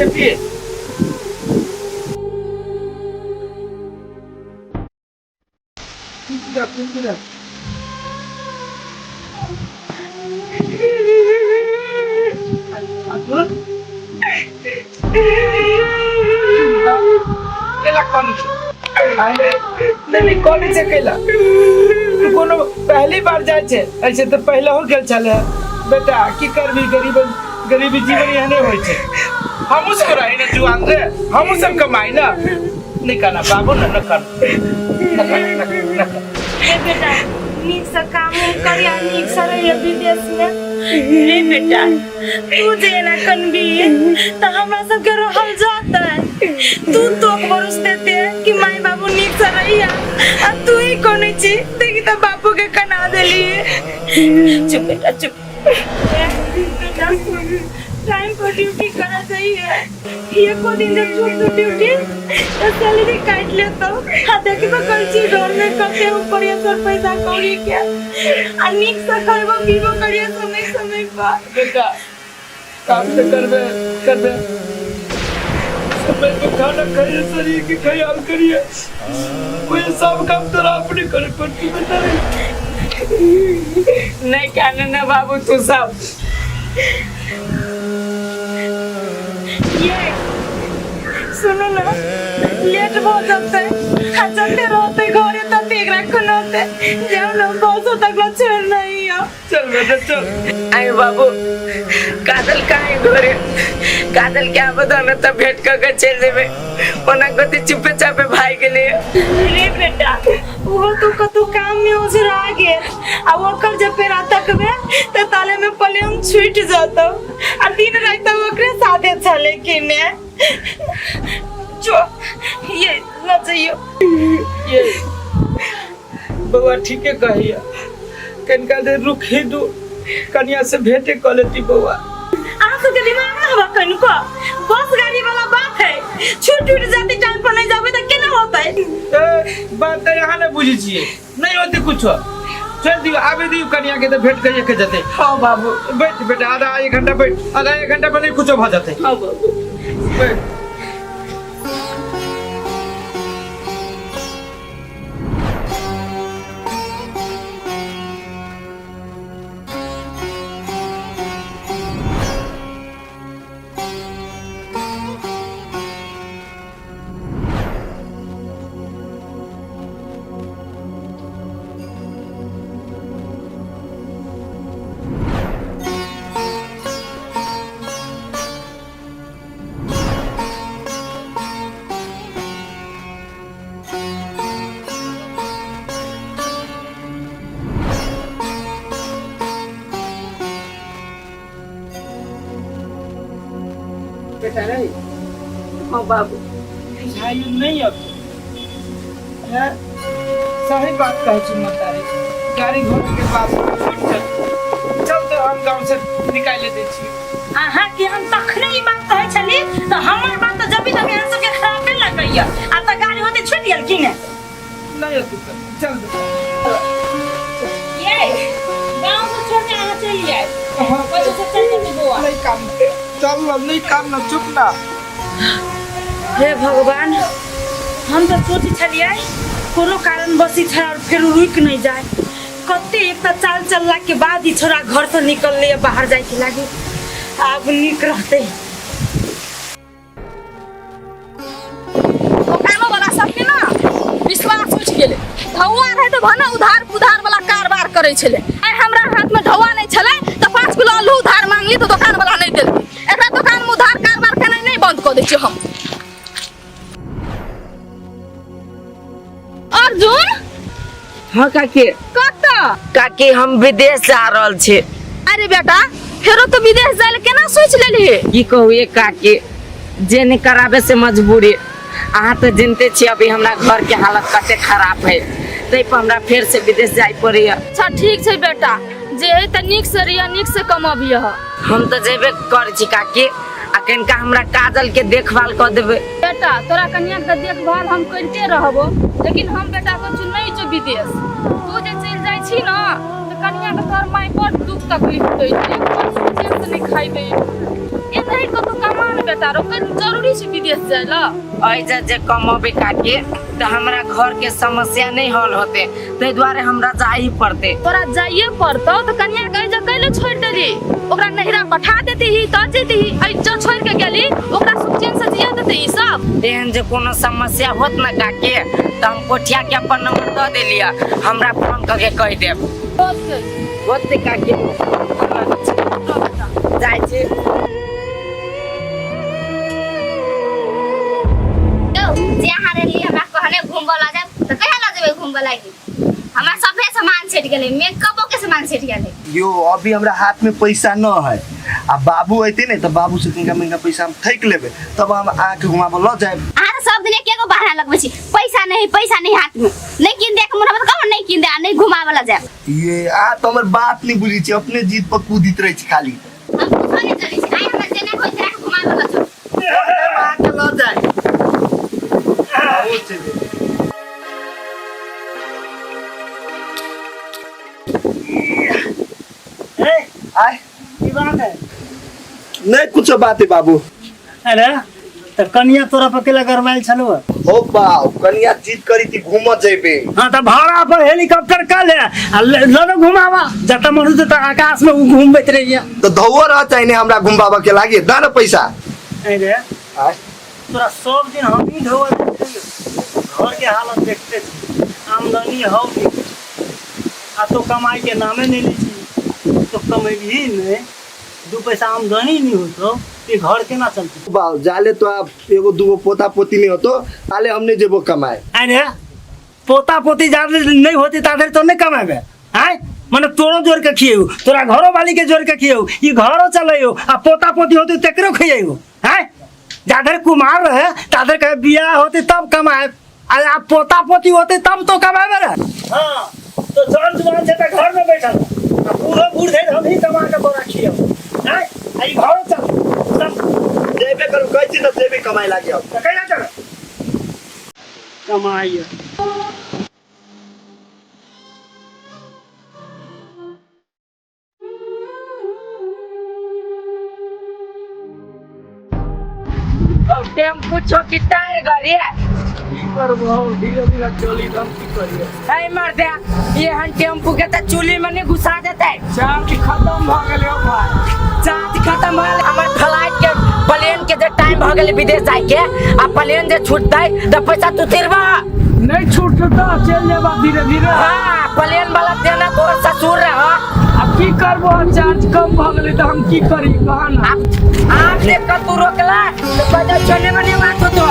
से पिए। नहीं कॉलेज से कैला तू कोनो पहली बार जाए छे ऐसे तो पहले हो गेल चले बेटा की करबी गरीबी जीवन यहाँ नहीं होय छे हमू सब रही ना जुआन रे हमू सब कमाई ना नहीं करना बाबू ना न कर ए बेटा नीक से काम करिया नीक से रहिए विदेश में रे बेटा तू जे ना कनबी त हमरा सब के रहल जाता तू तो भरोस देते कि माई बाबू नीक से रहिया आ तू ही कोने छी देखी तो बापू के कना देली चुप बेटा चुप टाइम पर ड्यूटी करा चाहिए ये को दिन जब छूट ड्यूटी तो सैलरी काट ले तो हाँ देखी तो कल चीज डोर में करते ऊपर ये सर पैसा कौड़ी क्या अनिक से करबो पीबो करिए समय समय पर बेटा काम से करबे समय पे खाना खाइए शरीर की ख्याल करिए कोई सब काम तेरा अपने करे पड़ती बेटा नहीं कहना ना बाबू तू सब ये सुनो ना लेट बहुत जाता है चलते रहते घरे तो देख रखो होते जाओ ना बसों तक लो छोड़ नहीं हो चल बेटा चल आई बाबू काजल काहे घरे काजल क्या बताना तब भेंट करके चल जेबे ओना गति चुपे चापे भाई के लिए रे बेटा वो तो काम में उजरा गे आ वो कर जब पे रात तक में तो ताले में पले हम छूट जाता आ दिन रात ओकरे साथे चले कि ने जो ये न चाहिए ये बउआ ठीके कहिया कनका दे रुखी दू कन्या से भेंटे कर लेती बउआ आप तो दिमाग में हवा कनको बस गाड़ी वाला बात है छूट जाती टाइम पर नहीं जावे तो केना होता है बात तो यहाँ न बुझी छिए नहीं होती कुछ चल दियो आवे दियो कन्या के तो भेंट करिए के जते हां बाबू बैठ बेटा आधा एक घंटा बैठ आधा एक घंटा में नहीं कुछ हो जाते हां बाबू बैठ बेटा नहीं हां बाबू भाई नहीं अब है सही बात कह छी मतारी गाड़ी घोड़े के पास चल तो हम गांव से निकाल दे छी आहा कि हम तखने ही बात कहे छली तो हमर बात तो जब भी तक हम सब के खराब नहीं लगैया आ त गाड़ी होते छूट गेल कि ने नहीं तू चल ये गांव से छोड़ के आ चलिए हां वजह से चल के बुआ नहीं काम चल नहीं काम ना चुप ना हे भगवान हम तो सोची छलिए कोनो कारण बसी छ और फिर रुक नहीं जाए कते एक तो चाल चलला के बाद ही छोरा घर से निकलले बाहर जाए के लागे अब निक रहते दुकानों वाला सबके ना विश्वास उठ गेले धौआ रहे तो भने उधार पुधार वाला कारोबार करे छले आई हमरा हाथ में धौआ नहीं छले तो 5 किलो आलू उधार मांगली तो दुकान वाला नहीं देल एकरा दुकान में उधार कारोबार केना नहीं बंद कर दै छी हम अर्जुन हां काकी कत्ता काकी हम विदेश जा रहल छी अरे बेटा फेरो तो विदेश जाए केना सोच लेली की कहू ये काकी जे नहीं कराबे से मजबूरी अहाँ तो जानते छी अभी हमरा घर के हालत कते खराब है तै पर हमरा फिर से विदेश जाय पड़ी अच्छा ठीक छै बेटा जे है त नीक से रिया नीक से कमाबिय हम तो जेबे कर छी काकी अखन का हमरा काजल के देखभाल कर देबे बेटा तोरा कन्या के देखभाल हम करते रहबो लेकिन हम बेटा को नहीं जो विदेश तू जे चल जाय छी ना तो कन्या के तोर माई बड़ दुख तकलीफ दै छै एक बार सोचे से नहीं खाइबे ए नहीं को तो कमान बेटा रो कर जरूरी से विदेश जाएला ऐसे जे कमाबे काके तो हमरा घर के समस्या नहीं हल होते ते द्वारे हमरा जाई पड़ते। तोरा जाइए पड़तो तो कन्या कहे जा कैले छोड़ देली ओकरा नहिरा पठा देती ही त जेती ही आई जो छोड़ के गेली ओकरा सुख चैन से जिया देती ही सब। एहन जे कोनो समस्या होत ना काके तो हम कोठिया के अपन नंबर दे देलिया हमरा फोन करके कह देब होते काके जाय छी। जे हारे लिए हमरा कहने घूमबो ला जाब त कहिया ला जेबै घूमबो लागी हमरा सबे सामान सेट गेलै मेकअपो के सामान सेट गेलै। यो अभी हमरा हाथ में पैसा न है आ बाबू अइते ने त बाबू से किनका महंगा पैसा हम ठैक लेबे तब हम आके घुमाबो ल जाए। आर सब दिन के बहाना लगबै छी पैसा नहीं हाथ में नहीं किन दे के मोरा मत कहू नहीं किन दे नहीं घुमाबो ला जाब। ये आ तो हमर बात नहीं बुझी छी अपने जीत पर कूदित रही छी खाली। हम घुमाने चली छी आई हमरा जेने होय छै घुमाबो ला जाब आके ल जाए आओ चले। आय की बात है? नहीं कुछ बात है बाबू। अरे तो कन्या तोरा पकेला गरमाइल छलो। हो बाऊ कन्या जीत करी थी घूम जेबे। हाँ तो भाड़ा पर हेलीकॉप्टर का ले लो घुमावा जता मनु तो आकाश में घूमबैत रहिए तो धौवा रह चाहिए हमरा घुमाबा के लागे दा ना पैसा। अरे आय तोरा सब दिन हम ही ढोवा घर के हालत देखते छी आमदनी हो आ तो कमाई के नामे नहीं ली छी तो कमेबी नहीं दो पैसा आमदनी नहीं हो तो ये घर के ना चलती। बाऊ जाले तो आप एगो दूगो पोता पोती नहीं होतो ताले हमने जेबो कमाए। अरे पोता पोती ज्यादा नहीं होती तादर तो नहीं कमाबे आय माने तोरो जोर के खिएउ तोरा घरो वाली के जोर के खिएउ ई घरो चलैयो आ पोता पोती होती तेकरो खिएउ आय जाधर कुमार रहे तादर के बियाह होती तब कमाए आ पोता पोती होते तब तो कमाबे रे। हां तो जन जवान से त घर में बैठल आ पूरा बूढ़ थे हम ही कमा के तोरा खिएउ आय आई घरो चल जेबे करू कैसे न जेबे कमाए लागे अब तो कैला चल कमाइए टेम्पू छोकिता है गाड़ी है मर दे ये हन टेम्पू के त चूल्ही में नहीं घुसा देते चार्ज खत्म भ गेले ओ भाई चार्ज खत्म भ गेले हमर फ्लाइट के प्लेन के जे टाइम भ गेले विदेश जाय के आ प्लेन जे छूटतै त पैसा तू तिरबा नहीं छूटता चल जेबा धीरे धीरे। हां प्लेन वाला देना तोर ससुर रह अब की करबो चार्ज कम भ गेलै त हम की करी बहाना। आप देख कर तू रोकला तो पैसा चले में नहीं बात होतो।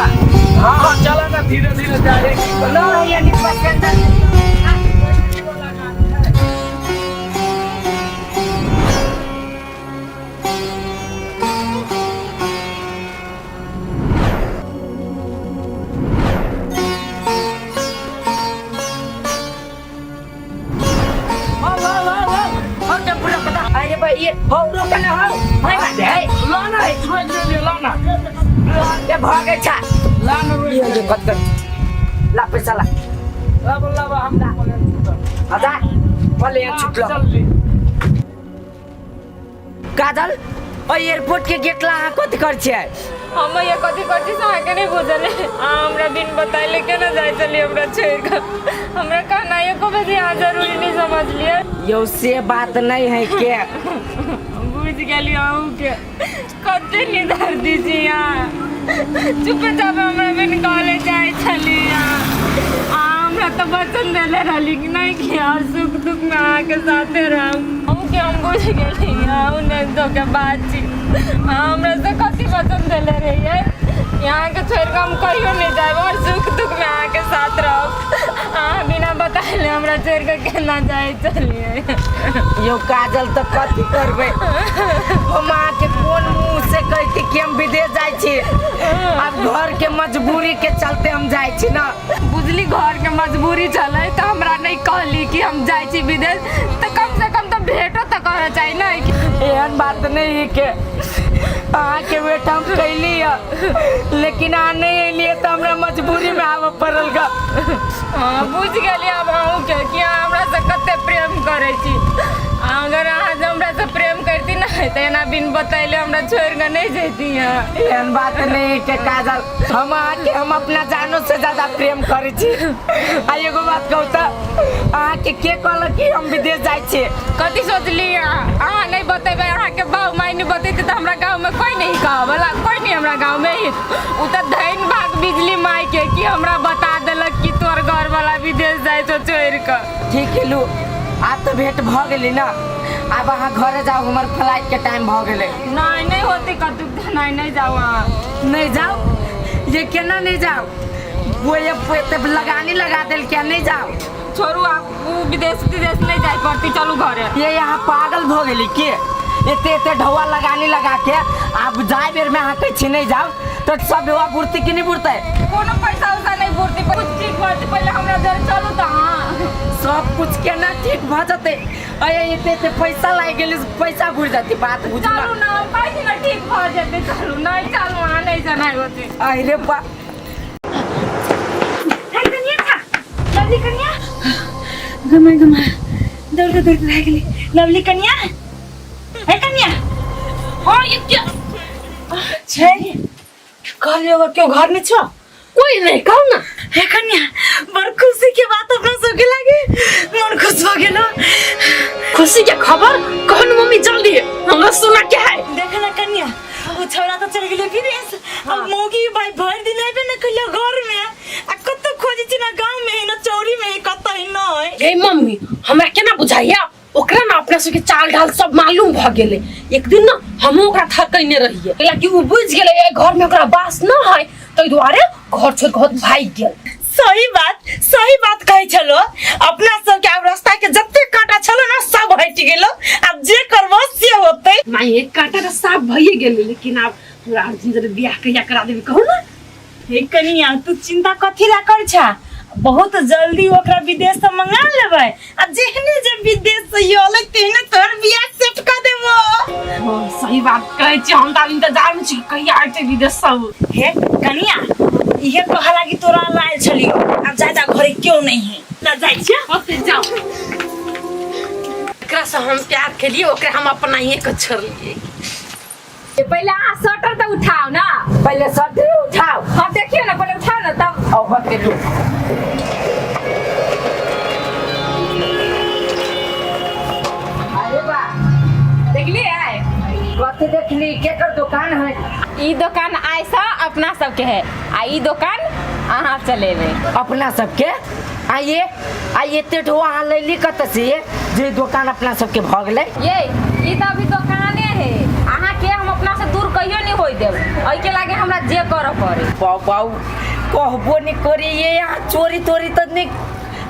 हां चला ना धीरे धीरे जाए लो ये नहीं पैसेंजर अरे भाई ये हो रोकल हो भाई मत है लाना है छोड़ दे लाना ये भागे छा लाना रो ये जो कट ला पैसा ला अब लावा हम आजा वाले यहाँ छुटलो काजल और एयरपोर्ट के गेट ला कथि कर छे हम ये कथी करती से आके नहीं बुझले हमरा बिन बताइले के ना जाय चली हमरा छोड़ के हमरा कहना ये को भी यहाँ जरूरी नहीं समझ लिए यो से बात नहीं है के बुझ गेली आहू के कते निधार दीजिए यहाँ चुपचाप हमरा बिन कॉलेज जाय चली हमरा तो वचन देले रहली कि नहीं कि यार सुख दुख में आके साथे रहूं हम के हम बुझ गेली उन्हें तो के बातचीत हमरा से कथी वचन देले रही है यहाँ के छोड़ के हम कहियो नहीं जाए और सुख दुख में आके साथ रहो बिना बताइले हमरा छोड़ के केना जाए चलिए यो काजल तो कथि करबे हम आके कोन मुंह से कहती कि हम विदेश जाय छी अब घर के मजबूरी के चलते हम जाय छी ना बुझली घर के मजबूरी चले तो हमरा नहीं कहली कि हम जाय छी विदेश तो कम से कम तो भेंटो तो करे चाहिए ना एहन बात नहीं है के आके बेटा हम कैली लेकिन आ नहीं अलिए तो हमरा मजबूरी में आवे पड़ल गा बुझ गेली अब अहूँ के कि हमरा से कते प्रेम करे छी अगर अहाँ हमरा से प्रेम करती ना तेना बिन बतैले हमरा छोड़ के नहीं जेती है। एहन बात नहीं के काजल, हम आके हम अपना जानो से ज्यादा प्रेम करे छी। आ एगो बात कहू त आके के कहल कि हम विदेश जाय छी? कथी सोचली अहाँ नहीं बतेबे, अहाँ के बाऊ माई नहीं बतेते तो हमरा गांव में कोई नहीं कह वाला, कोई नहीं हमरा गांव में। उ त धैन भाग बिजली माई के कि हमरा बता देलक कि तोर घर वाला विदेश जाय तो छोड़ के। ठीक है लू, आज तो भेंट भ गेली ना, अब अहाँ घरे जाओ, हमार फ्लाइट के टाइम भ गेले। नहीं होती कतु नहीं जाओ नहीं जाओ? ये केना नहीं जाओ? वो ये लगानी लगा दिल क्या नहीं जाओ? छोड़ू आप विदेश नहीं जाए पड़ती, चलू घरे। ये यहाँ पागल भ गेली के? एते ढौआ लगानी लगा के आप जाए बेर में अहाँ कहे नहीं जाओ तो सब ढौआ बुरती कि नहीं बुरते? कोनो पैसा उसा नहीं बुरती, कुछ ठीक बात पहले हमरा जर चलू त सब कुछ केना ठीक भ जते? अये एते पैसा लाग गेल, पैसा बुर जाती, बात बुझना। चलू ना पैसा ना ठीक भ जते, चलू नहीं चलू आ नहीं जाना होती। अरे बा लवली कन्या गमा दौड़ के रह गेली। लवली कन्या है कन्या? हाँ ये क्या छे कहलियो अगर क्यों घर में छो? कोई नहीं कहू ना। है कन्या बड़ खुशी के बात अपना सबके लागे, मन खुश हो गेलो। खुशी के खबर कहन मम्मी जल्दी हमरा सुना क्या है? देख ना कन्या वो छोरा तो चल गेले विदेश, अब मोगी भाई भर दिन आबे न कहियो घर में, आ कत खोजी छी ना गांव में ना चौरी में कत ही न। ए मम्मी हमरा केना बुझाइया? ओकरा ना अपना सबके चाल ढाल सब मालूम भ गेले। एक दिन ना हम ओकरा थकैने रहिए, लेकिन वो बुझ गेले ए घर में ओकरा बास न है, तै दुआरे घर छोड़ के भाग गेल। सही बात कहे छलो। अपना सब के अब रास्ता के जत्ते कांटा छलो ना सब हट गेलो, अब जे करबो से होते। माई एक कांटा तो साफ भइए गेले, लेकिन अब हमरा अर्जुन जरे बियाह कहिया करा देबे कहू ना। हे कनिया तू चिंता कथी ला कर छा? बहुत जल्दी ओकरा विदेश से मंगा लेबै, आ जेहने जे विदेश से योले तेने तोर बियाह सेट कर देबो। हां सही बात कहे छी, हम त इंतजार में छी कहिया आते विदेश सब। हे कनिया इहे कहला कि तोरा लायल छलियो, अब ज्यादा घरे क्यों नहीं है ना जाय छी? ओते जाओ। एकरा से हम प्यार के लिए ओकरा हम अपना ही को छोड़ लिए। पहले आ शटर तो उठाओ ना, पहले सब उठाओ। हाँ देखियो ना, पहले उठाओ ना तब और बात करो। अरे बा देखली है कथी देखली? केकर दुकान है? ई दुकान ऐसा अपना सबके है, आ ई दुकान अहाँ चलेबे अपना सबके? आइए एते ढोआ अहाँ लैली कत से जे दुकान अपना सबके भ गेलै? ये ई त अभी दुकाने है, अहाँ के हम अपना से दूर कहियो नहीं होई देब। एहि के लागे हमरा जे करऽ पड़े। बाऊ कहबो नहीं करी, ये यहाँ चोरी तोरी तो नहीं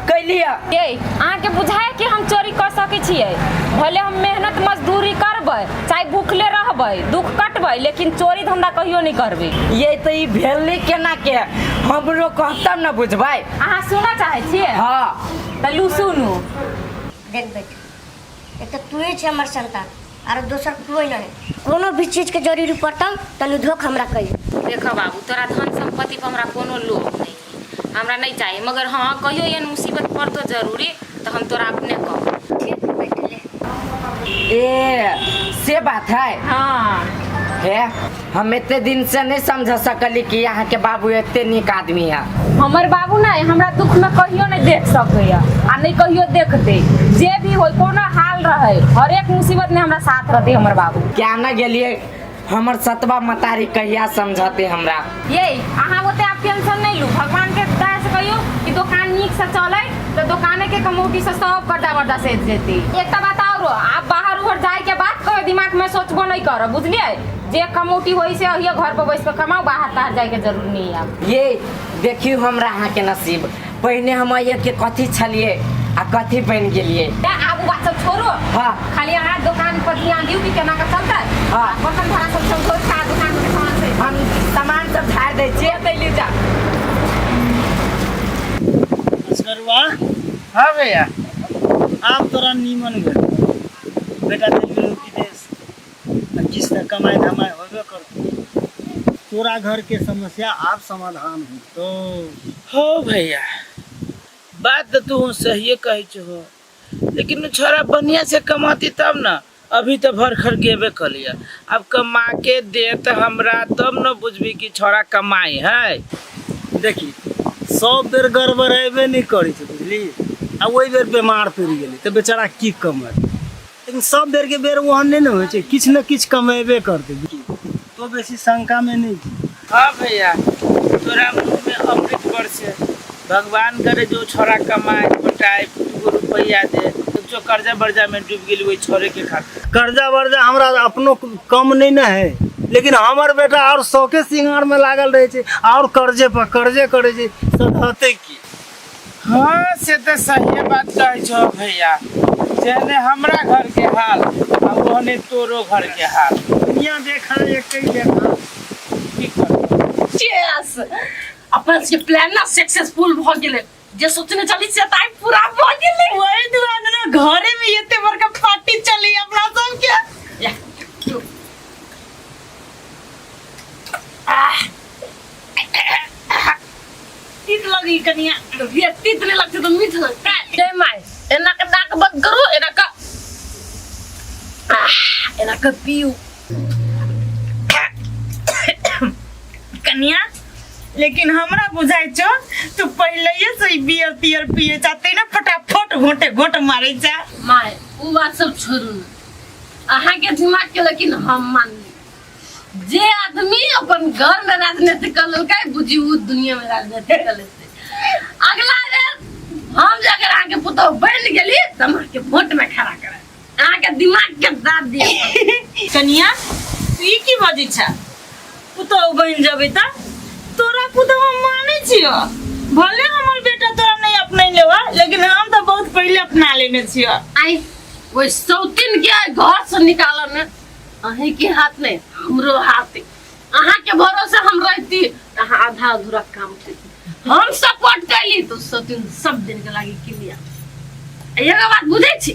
कैलिया। ये अहाँ के बुझाए कि हम चोरी कर सकै छियै? भले हम मेहनत मजदूरी करबै, चाहे भूखले रहबै, दुख कटबै, लेकिन चोरी धंधा कहियो नहीं करबै। ये तो ई भेलै केना के हमरो कहता न बुझबै। अहाँ सुनऽ चाहै छियै? हाँ त लू सुनू। देख बेटा, एक तो तू ही हमर संतान और दोसर कोई नहीं। कोनो भी चीज के जरूरी पड़ता तनु धोख हमरा कही। देखो बाबू, तोरा धन संपत्ति पर हमरा कोनो लोभ नहीं, हमरा नहीं चाहिए, मगर हाँ कहियो ये मुसीबत पड़ तो जरूरी तो हम तोरा अपने कहो। ठीक है बैठ ले। ए से बात है। हाँ है हम इतने दिन से नहीं समझ सकली कि यहाँ के बाबू इतने नीक आदमी है। हमर बाबू नहीं हमरा दुख में कहियो नहीं देख सकैया, आ नहीं कहियो देखते। जे भी हो कोनो हाल रहे, हर एक मुसीबत में हमरा साथ रहते हमर बाबू। क्या न गेलिए हमर सतवा मतारी कहिया समझाते हमरा। ये अहाँ ओते आप टेंशन नहीं लू, भगवान के दया से कहियो कि दुकान नीक से चले तो दुकाने के कमौटी से सब कर्जा वर्जा से देती। एक बात और आप बाहर उहर जाए के बात कहो दिमाग में सोचबो नहीं करो, बुझलिए? जे कमौटी होई से अहिए घर पर बैठ के कमाओ, बाहर तार जाए के जरूर नहीं है। ये देखियो हमरा यहाँ के नसीब, पहले हम ये के कथी छलिए आ कथी बन गेलिए। आगू बात सब छोड़ो। हाँ खाली अहाँ दुकान पर ध्यान दियो कि केना का चलता है। हाँ बर्तन धरा सब छोड़ खा दुकान के सामान से हम सामान सब झाड़ दे छिए। ले ले जा। असगरुआ हाँ भैया आप तोरा नीमन गए बेटा दिल विदेश किस तरह कमाए धमाए होबे कर, तोरा घर के समस्या आप समाधान हो तो। हो भैया बात तो तू सही कही हो, लेकिन छोरा बढ़िया से कमाती तब ना अभी तो भर खर गेबे कर लिया। अब कमा के दे तो हमरा तब न बुझबी कि छोरा कमाई है। देखी 100 बेर गड़बड़ हेबे नहीं करी छै बुझली, आ वही बेर बीमार पड़ि गेली तो बेचारा की कमाए। लेकिन 100 बेर के बेर वहाँ नहीं न होइ छै, किछ न किछ कमेबे करते। तो बेसी शंका में नहीं छी। हाँ भैया, तोरा मुँह में अमृत बरसे। भगवान करे जो छोरा कमाए पटाए 2 रुपया दे। जो कर्जा बर्जा में डूब गेली वही छोरे के खातिर। कर्जा वर्जा हमरा अपनो कम नहीं न है, लेकिन हमार बेटा और शौके सिंगार में लागल रहे छै और कर्जे पर कर्जे करे छै, सधते की। हाँ से तो सही बात कहे छो भैया। जेने हमरा घर के हाल आ ओने तोरो घर के हाल। दुनिया देखा एक ही देखा। की कर यस अपन के प्लान ना सक्सेसफुल भ गेले। जे सोचने चली से ताई पूरा भ गेले। वही दुआरे ना घरे में एते बड़का पार्टी चली अपना सब के। या तीत लगी कनिया। व्यक्ति इतने लगते तो मीठ लगता है। जय माय एना का डाक बंद करो, एना का पीऊ। कनिया लेकिन हमरा बुझाइ छो तू पहले से बियर तियर पिए चाहते ना, फटाफट घोटे घोट मारे जा। माय वो बात सब छोड़ू ना, अहाँ के दिमाग के लेकिन हम मान ली। जे आदमी अपन घर में राजनीति कर ललका बुझी वो दुनिया में राजनीति कर लेते। अगला बेर हम जाकर आगे पुतो बन गेली त हम के वोट में खड़ा करे, अहाँ के दिमाग के दाद दिए। कनिया तू ई की बजी छा? पुतो बन जबे त तोरा पुतो हम माने छियो। भले हमर बेटा तोरा नहीं अपने लेवा, लेकिन हम तो बहुत पहले अपना लेने छियो। आई वो सौतीन के घर से निकालन ने अहीं के हाथ नहीं हमरो हाथ है। अहाँ के भरोसे हम रहती अहाँ आधा अधूरा काम करती। हम सपोर्ट कैली तो सौतीन सब दिन के लागी क्लियर। एगो बात बुझे छी,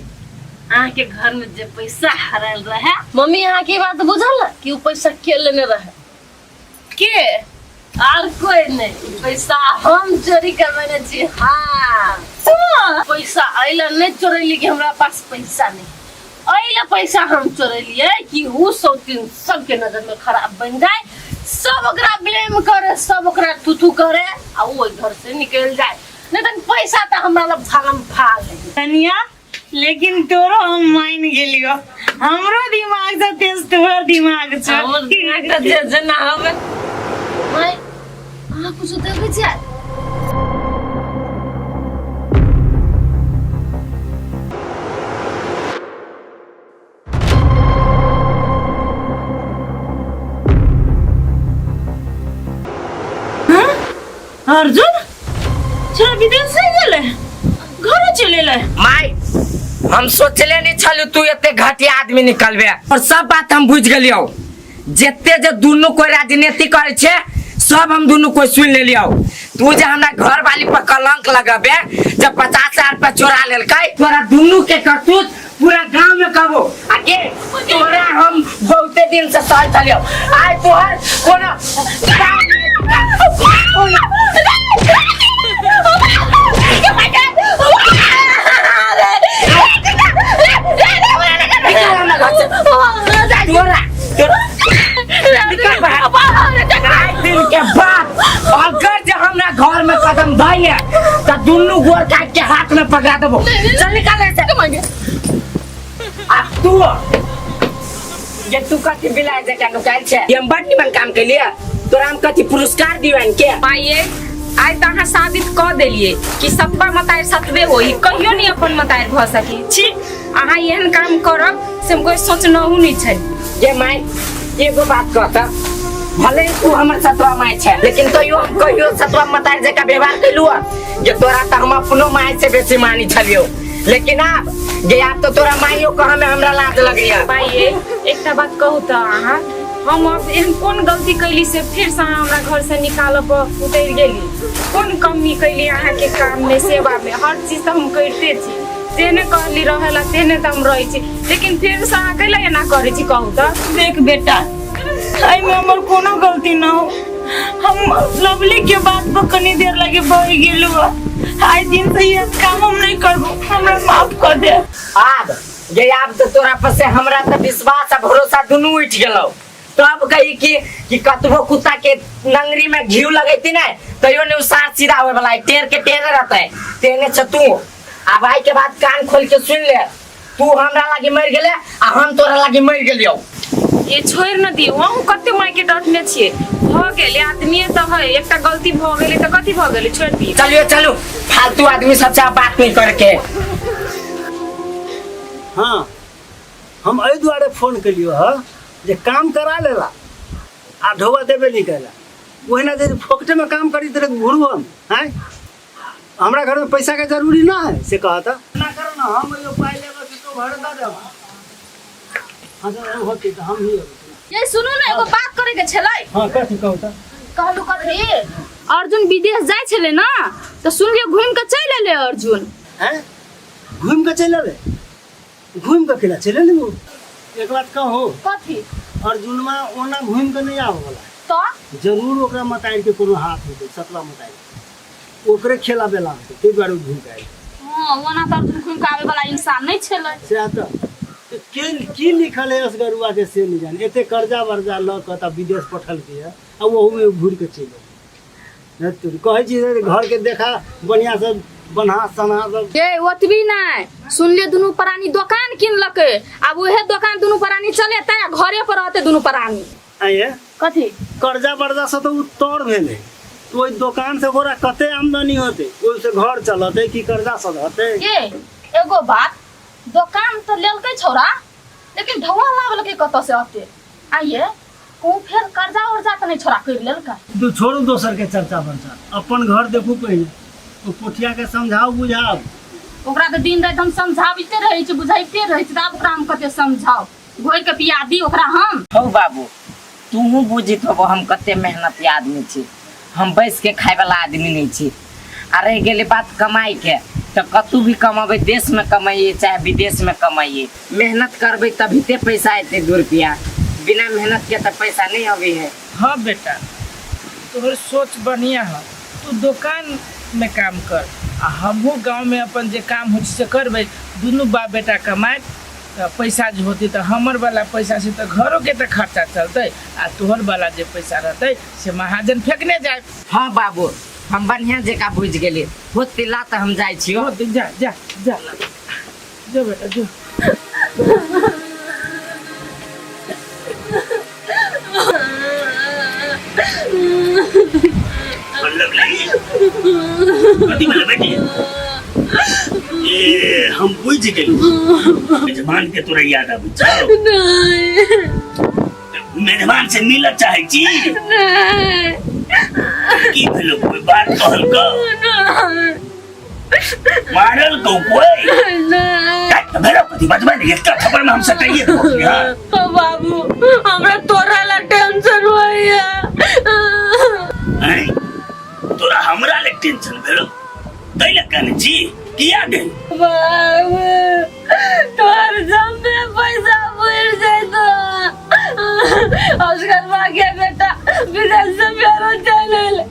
अहाँ के घर में जे पैसा हराल रहे, मम्मी अहाँ की बात बुझल कि वो पैसा के लेने रहे? के और कोई नहीं, पैसा हम चोरी करवाने छी। हाँ पैसा आइला नहीं चोरेली कि हमरा पास पैसा नहीं, आइला पैसा हम चोरेलिए कि वो सौतीन सबके नजर में खराब बन जाए, सब ओकरा ब्लेम करे, सब ओकरा थुथु करे आ वो घर से निकल जाए। नहीं तो पैसा तो हमरा लब झालम फाल है। कनिया लेकिन तोरो हम मान गेलियो। हमरो दिमाग से तेज तोहर दिमाग छ। हमर दिमाग तो जे जना हवे मैं अहाँ कुछ देखे छै। अर्जुन छोरा विदेश से गेले, घर चले ले। माई हम सोचले नहीं छलू तू एते घटिया आदमी निकलबे, और सब बात हम बुझ गेलियो। जेते जे दुनु कोई राजनीति करे छे सब हम दुनु कोई सुन लेलियो। तू जे हमरा घर वाली पर कलंक लगाबे, जब 50,000 रुपया चोरा लेलकै, तोरा दुनु के करतूत पूरा गांव में कहबो। आगे तोरा हम बहुते दिन से सह चलियो, आइ तोहर कोनो दिन के बाद अगर जो हमरा घर में कदम धइले तो दुनु गोर काट के हाथ में पकड़ा देबो। चल निकाल से। अब तू ये तू कथी बिलाय जका नुकाइल छे, हम बड़ निमन काम के लिए तोरा हम कथी पुरस्कार दिवन के? माये आइ त अहाँ साबित क देलिए कि सप्पा मतायर सतबे होई, कहियो नहीं अपन मतायर भ सकी छी। अहाँ एहन काम करब से कोई सोचनहु नहीं छै। ये माई एगो बात कहता, भले तू हमर सतवा माई छे, लेकिन तइयो हम कहियो सतवा मतायर जका व्यवहार कैलु जे तोरा त हम अपनो माई से बेसी मानी छलियो। लेकिन अब जे आप तो तोरा माइयो कहा में हमरा लाज लगैया। माये एकटा बात कहू त अहाँ, हम अब एहन कोन गलती कैली से फिर से अहाँ हमरा घर से निकालब उतर गेली? कोन कमी कैली अहाँ के काम में, सेवा में? हर चीज तो हम करते छी, तेने कहली रहेला तेने त हम रही छी, लेकिन फिर से अहाँ कैला एना करे छी कहू त? देख बेटा, आई में हमर कोनो गलती ना हो। हम लवली के बात पर कनी देर लगे बह गेलु। आज दिन से ये काम हम नहीं करबो, हमरा माफ कर दे। अब ये अब तो तोरा पर से हमरा तो विश्वास आ भरोसा दोनों उठ गेलो। तब कही कि कतबो कुत्ता के नंगरी में घी लगैती ना तैयो ने सार सीधा होए वाला टेर के टेर रहता है तेने छ तू। अब आई के बाद कान खोल के सुन ले, तू हमरा लागी मर गेले आ हम तोरा लागी मर गेलियो। ये छोड़ न दियो, हम कते माय के डटने छिए। भ गेले आदमी त है, एकटा गलती भ गेले त कथि भ गेले, छोड़ दियो। चलियो चलो, फालतू आदमी सबसे बात नहीं करके। हाँ हम एहि दुआरे फोन कलियो ह जे काम करा लेला आ ढोवा देबे नहीं कैला। ओहिना यदि फोकटे में काम करी तेरे घुरू हम हैं, हमरा घर में पैसा के जरूरी ना है से कहता ना करो ना, हम यो पाई लेबे तो भर द देब। हां सर होती तो हम ही ये सुनो ना, एगो बात करे के छलै। हां कथि कहता कहलु कथि अर्जुन विदेश जाय छले ना तो सुनलिए घूम के चल एले अर्जुन। हैं घूम के चल ले, घूम के केला चले नहीं। एक बात कहो, कथि अर्जुनमा ओना घूम के नहीं आवे वाला तो जरूर ओकरा मताइर के कोनो हाथ होते सतला मताइर ओकरे खेला बेला होते ते बारे घूम के आई। हां ओना त अर्जुन घूम के आवे वाला इंसान नहीं छलै से आता की लिखल है असगरुआ के से नहीं जाने। एते कर्जा वर्जा ल क त विदेश पठल के है आ वो में घूर के चल न तू कहे छी घर के देखा बढ़िया से बना सना सब ये ओतबी नहीं सुनले दुनु प्राणी दुकान किन लके। अब ओहे दुकान दुनु प्राणी चले त घरे पर रहते दुनु प्राणी। आए कथि कर्जा वर्जा से तो तोड़ भेले तो ओई दुकान से गोरा कते आमदनी होते, ओइ से घर चलते कि कर्जा सधते। ये एगो बात, दुकान तो लेलकै छोरा लेकिन ढवा लागल के कत से आते आइए को फिर कर्जा वर्जा त नहीं छोरा कर लेलकै। तो छोड़ू दोसर के चर्चा वर्चा, अपन घर देखू पहले तो पोठिया के समझाओ बुझाओ। ओकरा तो दिन रात हम समझाबते रहे छी बुझाइते रहे छी, तब ओकरा हम कते समझाओ घोर के पिया दी ओकरा हम। हो बाबू तू बुझित हो हम कते मेहनती आदमी छी, हम बैस के खाए वाला आदमी नहीं छी। अरे गेले बात कमाई के तो कतू भी कमाबे, देश में कमाइए चाहे विदेश में कमाइए, मेहनत करबे तभी ते पैसा एते 2 रुपया, बिना मेहनत के तो पैसा नहीं अभी है। हाँ बेटा तोहर सोच बढ़िया है, तू दुकान में काम कर आ हमहू गांव में अपन जे काम हो से करबे, दुनू बाप बेटा कमाए तो पैसा जो होती तो हमर वाला पैसा से तो घरों के तो खर्चा चलते आ तोहर वाला जो पैसा रहते से महाजन फेंकने जाए। हाँ बाबू हम बढ़िया जगह बुझ गेली, होते ला तो हम जाए छियो। जा जा जा जो बेटा जो। ये हम बुझ गेली, मेहमान के तोरा याद आबै छौ? मेहमान से मिल चाहे छी? की भेलो, कोई बात कहल को? मारल को कोई? काट भेलो कथि बजबै ने, एकटा थप्पड़ में हम सटाइए देबो यार। बाबू हमरा तोरा ला टेंशन होइया। हैं तोरा हमरा ले टेंशन भेलो, तैले कहने छी किया गेल? बाबू तोर जम्मे पैसा बुझ जाए तो उसका भाग्य बेटा विदेश से प्यारो चले ले,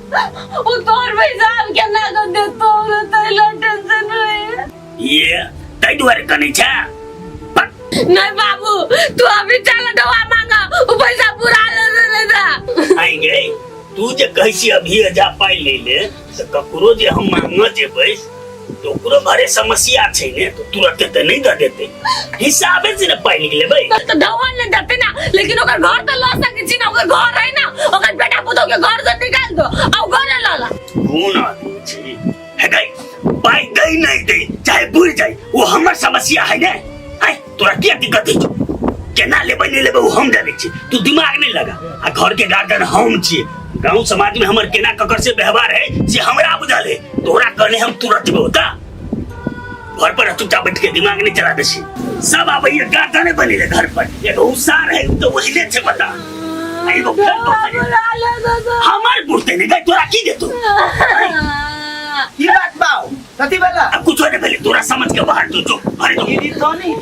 वो तोर पैसा हम क्या ना कर दे तो तैले टेंशन होई। ये तै दुआरे कहने छा? नहीं बाबू तू अभी चल दवा मांगा, वो पैसा पूरा ले जा। आई गई तू जे कहै छी अभी जा पाई ले ले तो ककरो जे हम मांगना जेबै तो ओकरो बारे समस्या छै ने तो तुरंत ते नहीं द देते, हिसाबे से न पाई निकलेबै तो ढवन ले देते ना, लेकिन ओकर घर तो ला सके छी ना, ओकर घर है ना, ओकर बेटा पुतो के घर से निकाल दो और घर ला ला। कौन आदमी छी है गई पाई दई नहीं दे चाहे बुझ जाए वो हमर समस्या है ने। आई तोरा क्या दिक्कत है, केना लेबै नहीं लेबै वो हम जाने छी, तू दिमाग नहीं लगा। आ घर के गार्डन हम छी, गांव समाज में हमर केना ककर से व्यवहार है से हमरा बुझल है, तोरा कहने हम तुरंत होता। घर पर चुपचाप बैठ के दिमाग नहीं चला देसी, सब आबै ये गार्डन नहीं बनी घर पर, एक उसार है तो वही छे पता। आई वो हमर बुझते नहीं गई तोरा की देतो की बात बाऊ कथि भेला? अब कुछ नहीं भेले, तोरा समझ के बाहर तो जो अरे तो ये तो नहीं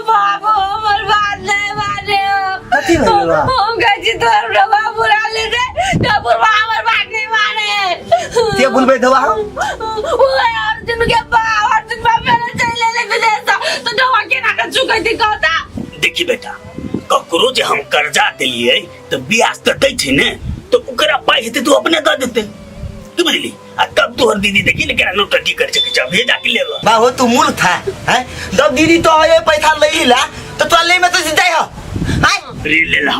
बाबू हमर बात नहीं माने। कथि भेला? हम कहै छी तोर बाबू राले दे तो बुरबा हमर बात नहीं माने। के बोलबे दवा वो अर्जुन के बा अर्जुन बा के चुकैती कहता देखी बेटा ककरो जे हम कर्जा दिलिए तो ब्याज तो दै छै ने तो ओकरा पाई हेते तो अपने दे देते तू बुझली आ तब तोहर दीदी देखी ने केना नोटंकी कर छै कि भेजा के लेबा बाबू तू मूल था हैं जब दीदी तो ये पैसा ले ला तो तू ले में तो जाय हो हैं रे ले ला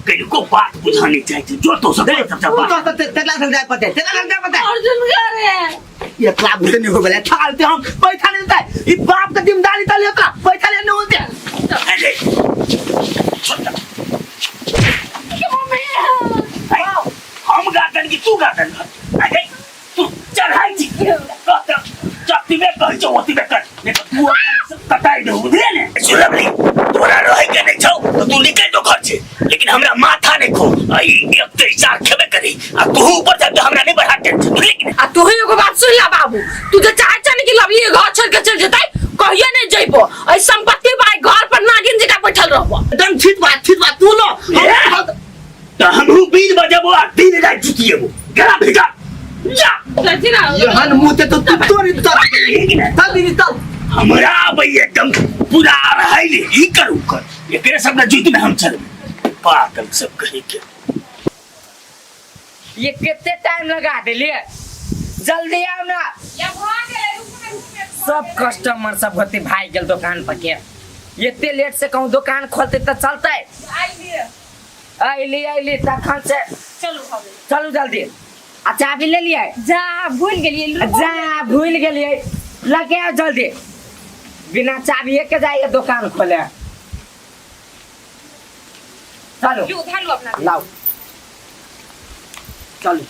कहीं को बात बुझानी चाहिए जो तो सब सब बात तो तेला समझाए पते अर्जुन करे ये क्लाब में नहीं हो गया ठालते हम पैसा नहीं देता ये बाप का जिम्मेदारी तो लेता पैसा लेने होते अरे छोटा हम गार्डन की तू गार्डन अरे तू चढ़ाई थी जाती में कह जो होती में कर नहीं तो तू कटाई दे उधर ने सुलभली तोरा रह के नहीं छौ तो तू निकल तो घर से लेकिन हमरा माथा नहीं खो आई एक तो इशारा खेबे करी आ तू ऊपर जाके हमरा नहीं बढ़ा टेंशन तू लेकिन आ तू ही एगो बात सुन ला बाबू तू जे चाहे चने की लवली घर छोड़ के चल जतै कहिया नहीं जइबो ए संपत्ति भाई घर पर नागिन जका बैठल रहबो एकदम ठीक बात तू लो तो हम 20 बजे वो 3 रात जुतिए वो गला भेजा जा यहन मुते तो तू तोरी तब दीदी तब हमरा भाई एकदम पूरा रहले ही करू कर एकरे सब ना जुति में हम चल पागल सब कहीं के ये कितने टाइम लगा देलिए जल्दी आओ ना सब कस्टमर सब होते भाई गेल दुकान पर के इतने लेट से कहूँ दुकान खोलते तो चलते आइली तखन से चलू जल्दी आ चाबी ले लिया जा भूल गेलिए लगे आओ जल्दी बिना चाबी के जाइए दुकान खोले चलो लाओ चलू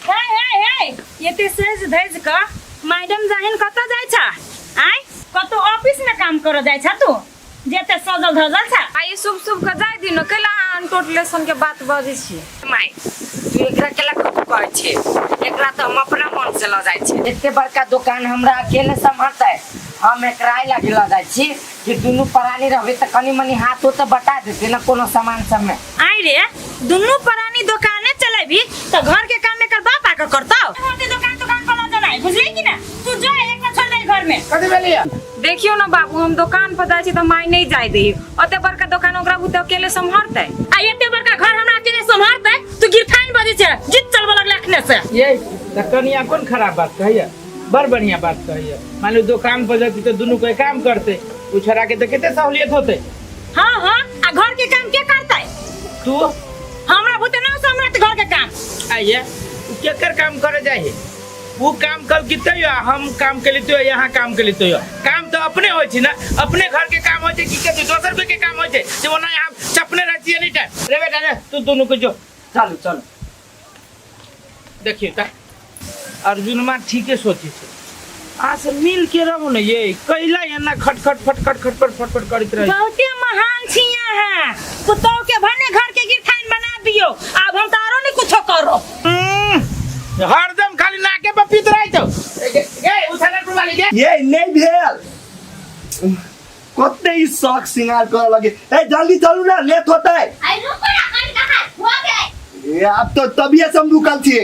हे ये ते सेज धैज का मैडम जाहिन कत जाय छ आय कतो ऑफिस में काम करो जाय छ तू जेते सजल धजल छ आइ शुभ शुभ का जाय दिन केला टोटलेशन के बात बजे छी माय तू एकरा केला कहै छी एकरा तो हम अपना मन से ल जाय छी एते बड़का दुकान हमरा अकेले संभालता है हम एकरा लगे ल जाय छी कि दुनु परानी रहबे त कनी मनी हाथ तो बता देते ना कोनो सामान सब में आय रे दुनु परानी दुकाने चलेबी तो घर के काम में कर बाप आके करता होते दुकान पर ला जाना है बुझली कि ना तू जा एक ना छोड़ दे घर में कथि भेलिए देखियो ना बाबू हम दुकान पर जाय छी त माय नहीं जाय दे ओते बड़का दुकान ओकरा बुते अकेले संभालतै आ एते बड़का घर हमरा अकेले संभालतै तू गिरथाइन बजे छ जित चलबो लगले अखने से ये कनिया कौन खराब बात कहिए बड़ बढ़िया बात कहिए मान लो दुकान पर जाती तो दोनों कोई काम करते उछरा के तो कितने सहूलियत होते हां आ घर के काम के करता है तू हमरा बुते ना सम्राट घर के काम आइए केकर काम करे जाए वो काम कल कितने हम काम के लिए यहाँ काम के लिए काम तो अपने हो ना अपने घर के काम होते कि दोसर के काम होते जो वो ना यहाँ चपने रहती है नहीं टाइम रे बेटा रे तू दोनों को जो चलो देखिए ता अर्जुन माँ ठीक है सोची थी आज से मिल के रहो ना ये कैला यहाँ खटखट फटफट करते रहे बहुते महान छिया है पुतौ के भने घर के गिरथाइन बना दियो अब हम तारो नहीं कुछ करो हरदम खाली नाके पे पीत रही तो ए उठाना टू वाली के ये नहीं भेल कते ही शौक सिंगार कर लगे ए जल्दी चलू ना लेट होता है आई रुको ना कल कहां हो गए ये आप तो तबियत से हम रुकल थी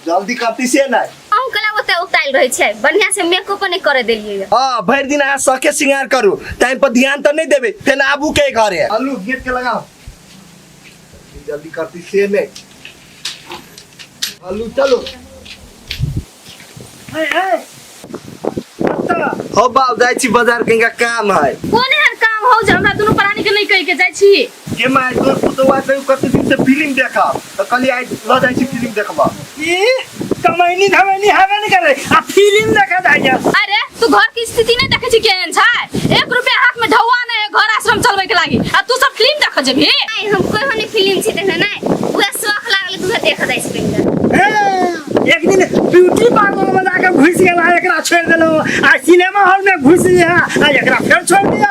जल्दी करती से ना अंकल ओते उताइल रहे छै बढ़िया से मेकअप नहीं करे देलिए हां भर दिन आ सके सिंगार करू टाइम पर ध्यान तो नहीं देबे फिर आबू के घर है अल्लू गेट के लगाओ जल्दी करती से नहीं अल्लू चलो हो बाप जाय छी बाजार कहीं का काम है कोने हर काम हो जे हमरा दुनु प्राणी के नहीं कह के जाय छी ये मैं तोर पुतवा से कते दिन से फिल्म देखा तो कल आई ल जाय छी फिल्म देखबा ई कमाईनी धमाईनी हवे नहीं करे आ फिल्म देखा जाइया अरे तू घर की स्थिति नहीं देखे छी केहन छै 1 रुपया हाथ में ढौआ नहीं घर आश्रम चलबे के लागी आ तू सब फिल्म देख जेबी नहीं हम कोई हनी फिल्म छी देखने नहीं पूरा शौक लागल तू देख जाय छी एक दिन ब्यूटी पार्लर में जाके घुस गेला एकरा छोड़ देलो आ सिनेमा हॉल में घुस गया आ एकरा फिर छोड़ दिया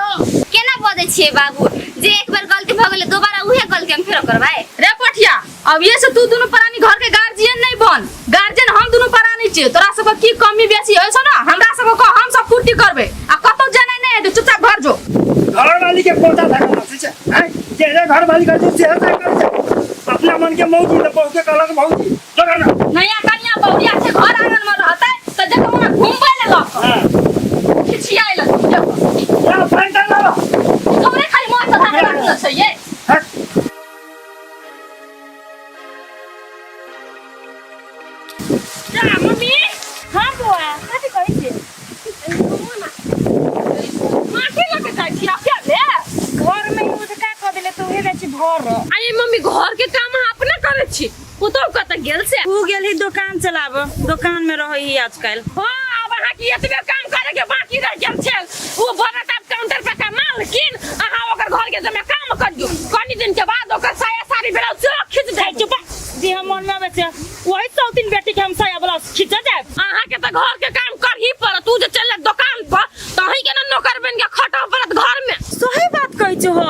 केना बजे छिए बाबू जे एक बार गलती भ गेले दोबारा उहे गलती हम फेर करबाए रे पठिया अब ये से तू दुनु प्राणी घर के गार्जियन नहीं बन गार्जियन हम दुनु प्राणी छी तोरा सब की कमी बेसी होय छ ना हमरा सब को हम सब पूर्ति करबे आ कतो जने नहीं है चुपचाप घर जो घर वाली के पोता था ठीक है हैं जे घर वाली कर से कर अपना मन के मौजी न पहुंच के अलग मौजी तो करना नया कन्या बहुरिया से घर आंगन में रहते त जब हम घूमबे ले लक हां खिचिया ले घर है। आई मम्मी घर के काम अपने करे छी पुतो कत गेल से तू गेल ही दुकान चलाब, दुकान में रह ही आजकल। हां अब अहाँ की एतबे काम करे के बाकी रह गेल छै वो भरत आप काउंटर पे का मालकिन अहाँ ओकर घर के जमे काम करियो कनी दिन के बाद ओकर साया साड़ी ब्लाउज सब खींच दे चुप जी हम मन में बेचे वही 3 बेटी के हम साया ब्लाउज खींच जाए। अहाँ के त घर के काम कर ही पर तू जे चल दुकान पर तही के न नौकर बन के खटा पड़त घर में। सही बात कहै छ हो।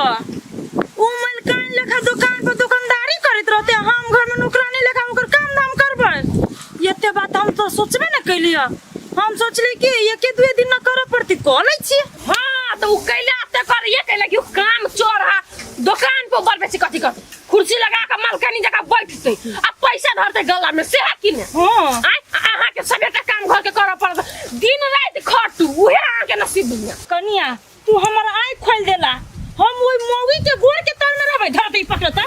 उ मलकान लेखा दुकान पर दुकानदारी करत रहते, हम घर में नौकरानी लेखा ओकर काम धाम करबै। एते बात हम तो सोचबे न कैलिया। हम सोचली कि एके 2 दिन न करे पड़ती क लै छी। हां तो उ कैला त कर ये कैला कि काम चोर हा दुकान पर बर बेसी कथि कर कुर्सी लगा के मालकानी जगह बैठते आ पैसा धरते गला में से है कि ने। हां अहाँ के सबेटा काम घर के करे पड़त दिन रात खटू उहे अहाँ के नसीब में। कनिया तू हमर आँख खोल देला। हम ओइ मौगी के गोड़ के तर में रहबै धरते पकड़ता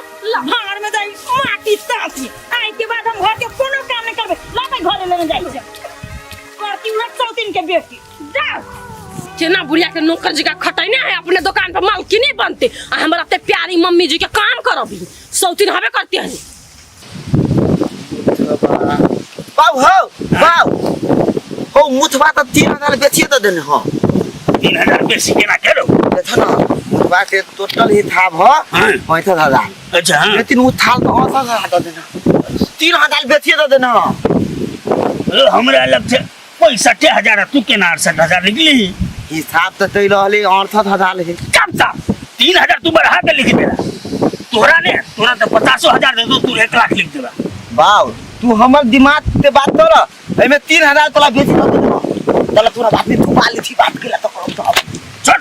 भाड़ में जाई माटी ताती। आइ के बाद हम घर के कोनो काम नहीं करबै, लाबै घरे लेने जाई छै करती उहे 3 के बेटी। जा केना बुढ़िया के नौकर जी का खटैने है अपने दुकान पर मालकिनी बनते आ हमरा ते प्यारी मम्मी जी के काम करबी सौतीन हबे करती है। बाऊ हो मुथबा त 3000 बेचिए त देने हो। 3000 बेसी केना करो देखा ना मुथबा के टोटल ही था भ 65,000। अच्छा हाँ। लेकिन वो थाल तो 80,000 त देना 3000 बेचिए त देना। हमरा लग से 65,000 तू केना 68,000 निकली हिसाब त तै रहले 68,000 है। कब तक 3000 तू बढ़ा के लिख देला तोरा तो 50,000 दे दो तू 1 लाख लिख देला। बाऊ तू हमर दिमाग से बात कर एमे 3000 तोला बेची त देना तोला तोरा बात में थुपा ली थी बात केला तो चल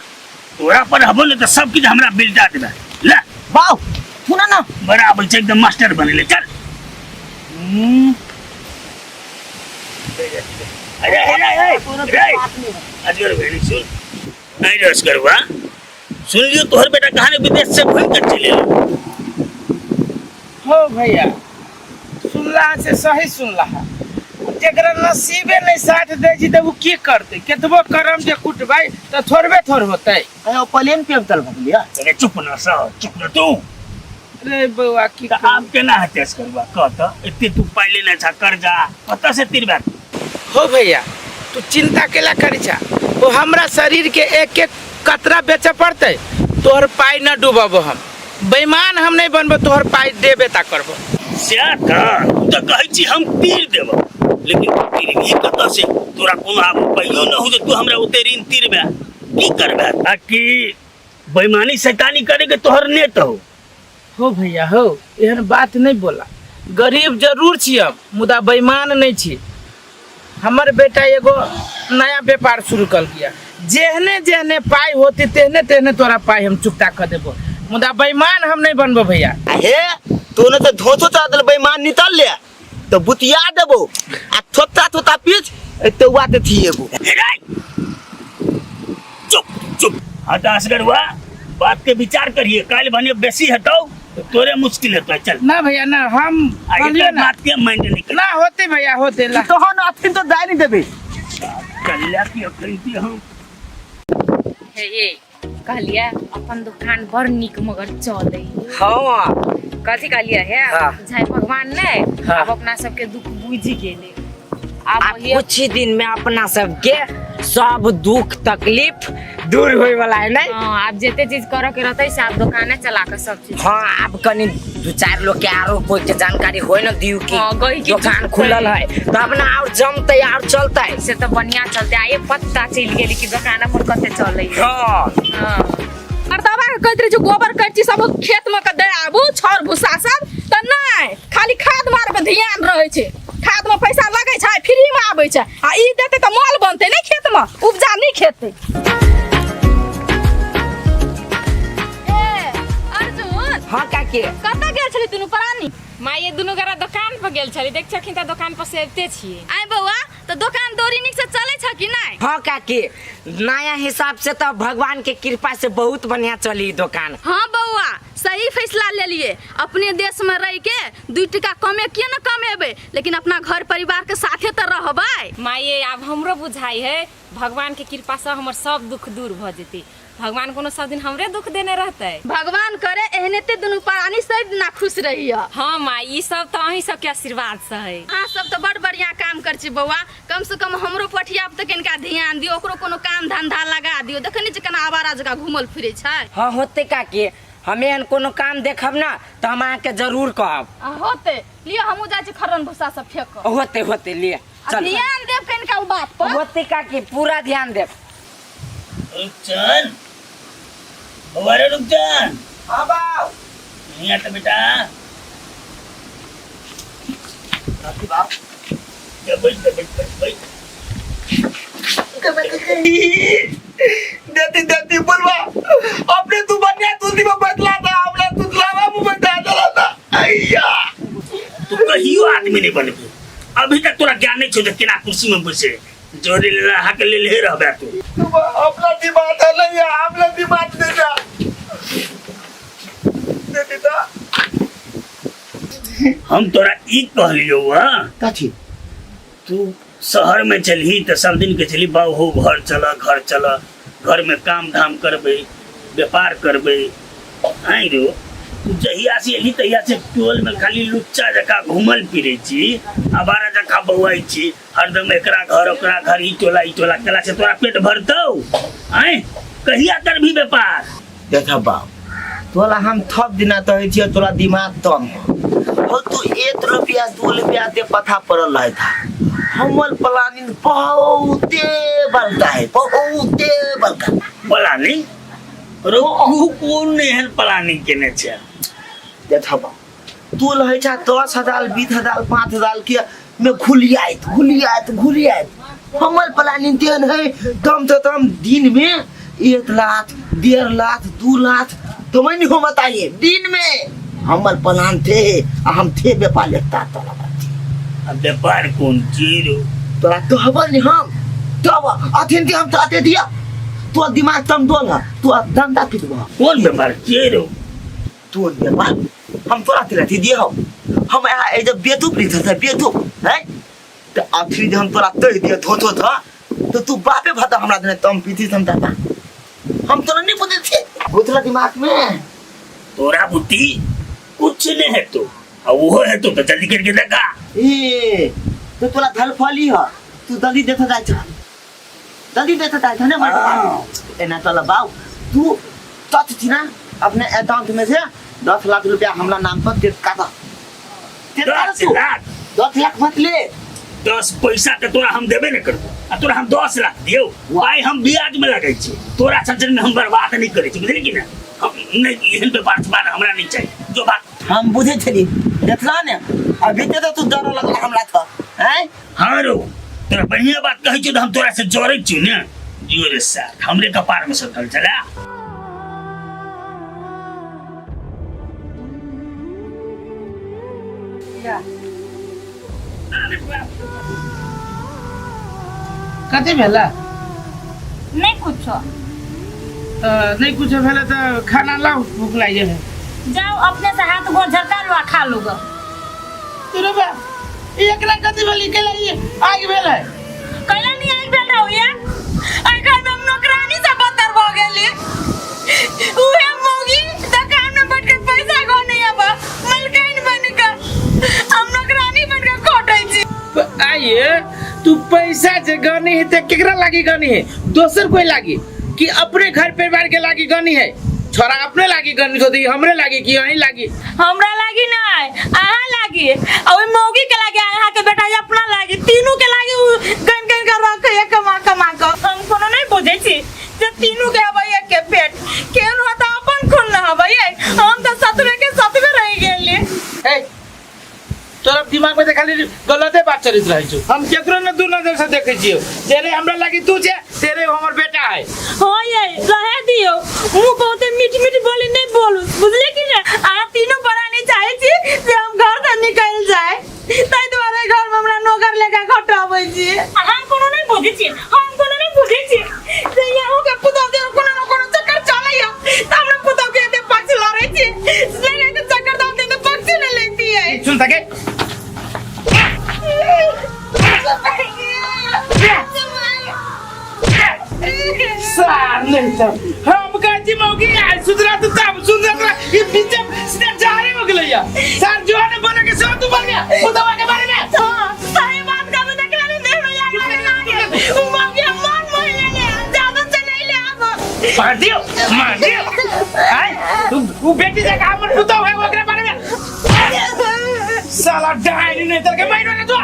तोरा पर हबो ने तो सब चीज हमरा बिल्डा देबे ले बाऊ सुना ना बराबर से एकदम मास्टर बनेले चल। अरे अजगर भेड़ी सुन नहीं रस करवा सुन लियो तोहर बेटा कहानी विदेश से भूल कर चले हो भैया सुनला से सही सुनला जेकरा नसीबे नहीं साथ दे जी तब की करते केतबो करम जे कुटबै त थोड़बे थोड़ होतै। अरे प्लेन पे चल भलिया। अरे चुप ना सा चुप ना तू रे बउआ की तो आप केना हतेस करवा कहता इतने तू पहले ना छा कर्जा पता से तीर बात हो भैया तू चिंता केला करी छा वो हमरा शरीर के एक एक कतरा बेचे पड़ते तोहर पाई न डूबब हम बेईमान हम नहीं बनबो तोहर पाई देबे ता करबो। स्या था तो कहै छी हम तीर देबो लेकिन तीर भी कता से तोरा कोनो आब पहियो न हो जे तू हमरा उते ऋण तीरबे की करबे ताकि बेईमानी शैतानी करे के तोहर नेत हो भैया हो एहन बात नहीं बोला गरीब जरूर छी हम मुदा बेईमान नहीं छी। हमर बेटा एगो नया व्यापार शुरू कर दिया जेहने जेहने पाई होती तेहने तेहने तोरा पाई हम चुकता कर देबो मुदा बेईमान हम नहीं बनबो भैया। हे तूने तो धोतो चा दल बेईमान निकल ले तो बुतिया देबो आ थोता थोता पीछ एते वाते थिएबो। चुप चुप हताश करवा बात के विचार करिए काल भने बेसी हटाओ तो तोरे मुश्किल है चल ना भैया ना हम आगे बात के माइंड निकल ना होते भैया होते ला तो हम अथिन तो दाई नहीं देबे कल्ला की खरीदी हम हे ये कहलिया अपन दुकान बड़ निक मगर चले। हां कथी कहलिया है हाँ। जय भगवान ने हाँ। अब अपना सबके दुख बुझ गेले। अब कुछ ही दिन में अपना सबके सब दुख तकलीफ दूर होए वाला है नहीं। हाँ आप जेते चीज करे के रहते से आप दुकाने चला के सब चीज। हाँ अब कनी 2-4 लोग के आरो कोई के जानकारी होए न दियो की हाँ, गई की दुकान चीज खुलल है तो अपना और जमते और चलते से तो बढ़िया चलते आए पता चल गेली कि दुकान अपन कते चले। हां हां मर्दबा के कहत रहे जो गोबर करची सब खेत में के दे आबू छर भूसा सब त नहीं खाली खाद मार पे ध्यान रहे छे खाद में पैसा लगे छै फ्री में आबै छै आ ई देते त माल बनते नहीं खेत में उपजा नहीं खेते। ए अर्जुन हां काकी कता गेल छली दुनु प्राणी माँ ये दुनू गोरा दुकान पर गेल छली देख छखिन त दुकान पर सेबते छिए। आइ बउआ त दुकान दौरी निक से चले छ कि नहीं। हाँ काकी नया हिसाब से तो भगवान के कृपा से बहुत बढ़िया चली दुकान। हाँ बउआ सही फैसला ले लिए अपने देश में रह के 2 टका कमे किए न कमेबे लेकिन अपना घर परिवार के साथे त रहबै। माँ ये अब हमरो बुझाई है भगवान के कृपा से हमर सब दुख दूर भ जेते भगवान कोनो सब दिन हमरे दुख देने रहते। भगवान करे एहने ते दुनू प्राणी सब ना खुश रहिया। हाँ माई, ई सब तो अहीं सबके आशीर्वाद से है। हाँ सब तो बड़ बढ़िया काम कर छी बउआ। कम से कम हमरो पठिया पे कनिका ध्यान दियो, ओकरो कोनो काम धंधा लगा दियो। देखनी जे केना आवारा जगह घूमल फिरे छै। हाँ होते काकी, हमे एहन कोनो काम देखब ना तो हम अहाँके जरूर कहब। होते लियो, हमहू जाय छी खरन भूसा सब फेंक। होते होते लिए चल। ध्यान देब कनिका उ बात पर। होते काकी, पूरा ध्यान देब। रुकचन, अरे रुकचन। हाँ बाप। नहीं आता बेटा। काकी बाप। बैठ। देती बोलवा अपने तू बनया तू दी में बदला था, हमने तू लावा मुंह में डाला था। अय्या तू कहियो आदमी नहीं बन गई। अभी तक तोरा ज्ञान नहीं छोड़ के ना कुर्सी में बैसे जोरे ले हाथ ले रहबे तू। अपना दिमाग है नहीं है, हमने दिमाग दे जा देती था। हम तोरा ई कहलियो काची तू शहर में चलही तो सब दिन के चली बाबू घर चल घर में काम धाम करबे, व्यापार करबे। आई रो तू जहिया से एली तहिया से टोल में खाली लुच्चा जका घूमल फिरे छी, आवारा जका बौआई छी। हरदम एकरा घर ई टोला केला से तोरा पेट भरतौ। आई कहिया करबी व्यापार? देखा बाप तोला हम थप दिना तो है छियो, तोला दिमाग तम हो तू 1 रुपया 2 रुपया दे पथा पड़ल रहे था। हमल प्लानिंग बहुते बनता है, बहुते बनता प्लानिंग रो कौन एहन प्लानिंग केने छै? देखा बाप तू लहे छा 10,000 20,000 5,000 के में घुलियात हमल प्लानिंग तेन है कम से कम दिन में 1 लाख 1.5 लाख 2 लाख तो मैं नहीं हो बताइए दिन में हमल प्लान थे। हम थे व्यापार लेता तोला अब व्यापार कौन चीज तोरा तो हबर नहीं हम तब अथेन के हम तो आते दिया तो दिमाग तम दोल तू धंधा पिटवा कौन व्यापार चीज तू व्यापार हम तोरा तेरा थी दिया हम ए जब बेतु प्रीत था बेतु है तो अथी हम तोरा तय दिया थो था तो तू बापे भता हमरा देने तम पीती तम दादा हम तोरा नहीं बुझे थे बुझला दिमाग में तोरा बुद्धि कुछ नहीं है तो अब वो है तो जल्दी करके देखा। ए तो तोरा धल फली है तू जल्दी देता जाय छ जल्दी देता जाय छ ने मत एना तोला बाऊ तू तत थी ना अपने अकाउंट में से 10 लाख रुपया हमरा नाम पर दे काटा 10 लाख 10 लाख मत ले 10 पैसा के तोरा हम देबे न करबो आ तोरा हम 10 लाख दियो भाई हम ब्याज में लगाई छी तोरा संचरण में हम बर्बाद नहीं करे छी बुझली कि ना। हम नहीं एहन व्यापार हमरा नहीं चाहिए जो बात हम बुझे छली देखला ने अभी ते तो तू डर लगला हमरा था हैं। हां रो तोरा बढ़िया बात कहै छी तो हम तोरा से जोड़ै छी ने जोरे साथ हमरे कपार में सटल चला। कथी भेला? नहीं कुछो। नहीं कुछ भेला तो खाना लाओ भूख लगी है। जाओ अपने से हाथ गोड़ झटका लो खा लोग। तेरे बाप एक लाख कथी भेली के लिए आग भेला कैला नहीं आग भेल रहो ये आई घर में हम नौकरानी से बदतर हो गेली उहे मोगी दुकान में बैठ के पैसा गने आबा मलकाइन बन के हम नौकरानी बन के कोटै छी। आइए तू पैसा जे गनी है ते केकरा लागी गनी है? दोसर कोई लागी कि अपने घर परिवार के लागी गनी है? छोरा अपने लागी गनी तो दी हमरे लागी कि यहीं लागी? हमरा लागी नहीं आहा लागी और मोगी के लागी आहा के बेटा अपना लागी तीनों के लागी गन गन कर रख एक कमा के हम कोनो नहीं बुझे छी जे तीनों के हबई एक के पेट केन होता अपन खून न हबई हम तो सतवे के सतवे रह गेली। ए तोरा दिमाग में खाली गलते बात चलित रही छु। हम केकरो न दू नजर से देखे छियो तेरे हमरा लागी तू छे तेरे हमर बेटा है। हां ये रहे दियो मु बहुत मीठी मीठी बोली नहीं बोलू बुझले कि ना आ तीनों परानी चाहे छी जे हम घर से निकल जाए ताई द्वारा घर में हमरा नौकर लेके खटाबै छी। हम कोनो नहीं बुझे छी हम कोनो नहीं बुझे छी जे यहो के पुतो दे कोनो न कोनो चक्कर चलैया त हमरा पुतो के दे पक्ष लड़ै छी ले के चक्कर दाव दे तो पक्ष न लेती है। सुन सके सार नहीं हम जी मौगी है सुधरा तो तब सुधरा ये बीच सीधा जा रहे हो गए या सर जो ने बोला कि सब तू बोल गया वो दवा के बारे में हाँ, सही बात का भी देखला नहीं देख भैया वो मौगी मन मोहले ले ज्यादा चले ले अब मार दियो आय तू बेटी से काम मत पूछो है वो के बारे में साला डायरी नहीं तर के मारो ना तू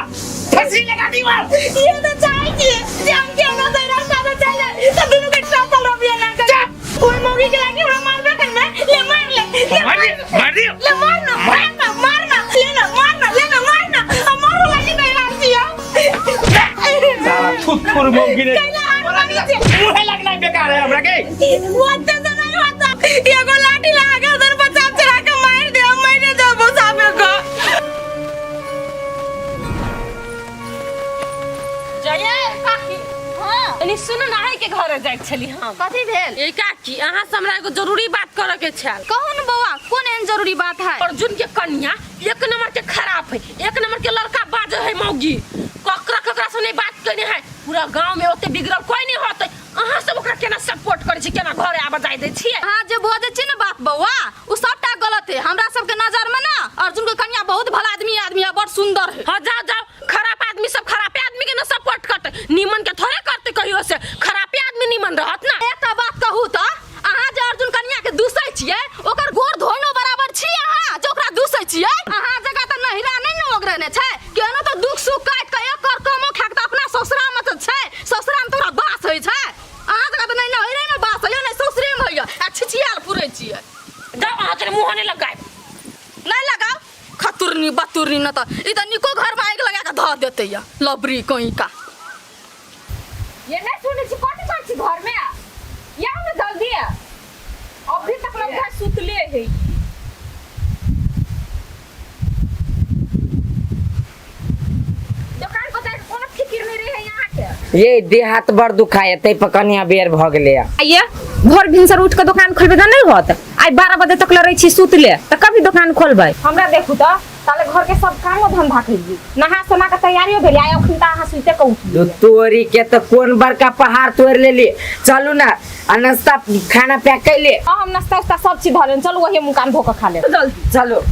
फंसी लगा दी मार ये तो चाहिए जान के ना दे रास्ता तो चले तो दोनों के साथ चल रहा ना कर ओए मौगी के लागी हमरा मार दे कर ले मार दियो ले मारना हमारो लागी नहीं रासिया साला थुथुर मौगी ने मुंह लगना बेकार है हमरा के वो तो नहीं होता एगो लाठी लगा उधर बचाव चला के मार दे मैंने जब सामने को जये काकी हां एनी सुन ना है के घर जाय छली हम कथी भेल ए काकी अहाँ से हमरा एगो जरूरी बात करे के छल कहू न बौआ कोन एहन जरूरी बात है अर्जुन के कन्या एक नंबर के खराब है एक नंबर के लड़का बाज है मौगी ककरा से नहीं बात करनी है पूरा गांव में ओते बिगड़ल कोई नहीं होते अहाँ सब ओकरा केना सपोर्ट करे छी केना घरे आबा जाय दे छी हां जे बोझे छी न बात बौआ उ सबटा गलत है हमरा सब के नजर में ना अर्जुन के कन्या बहुत भला आदमी है बड़ सुंदर है हां जाओ खराब आदमी सब खराब आदमी के ना सपोर्ट करते नीमन के थोड़े करते कहियो से खराब आदमी नीमन रहत ना एकटा बात कहू त अहाँ जे अर्जुन कन्या के दूसै छियै ओकर गोर धोइनो बराबर छी अहाँ जे ओकरा दूसै छियै अहाँ जगह त नहिरा नै न ओगरने छै केनो त दुख सुख काट के एक कर कमो खाक त अपना ससुरा में त छै ससुरा में तोरा बास होय छै अहाँ जगह त नै नहिरे में बास होय नै ससुरे में होय आ छिछियाल पुरै छियै जाओ अहाँ तेरे मुंह ने लगाए नै लगाओ खतुरनी बतुरनी न त ई त निको घर में आग लगा के ध देतै या लबरी कोई का ये नहीं सुने छी कौन छी घर में या ना जल्दी है अभी तक लोग घर सुतले है दुकान पर जाए कोनो फिक्र नहीं रहे यहाँ के ये देह हाथ बड़ दुखाए तै पकनिया बेर भ गेले आइए भोर भिनसर उठ के दुकान खोलबे त नहीं होत आई 12 बजे तक रही छी सुतले त कभी दुकान खोलबै हमरा देखू त ताले घर के सब काम धंधा कइली नहा सोना के तैयारी हो गेली आइ अखन त अहाँ सुते के उठली तोरी के त कोन बड़का पहाड़ तोड़ लेली चलू ना नाश्ता खाना पैक कैले हम नाश्ता उस्ता सब चीज धरन चलो वही मुंह कान धो के खा ले जल्दी चलो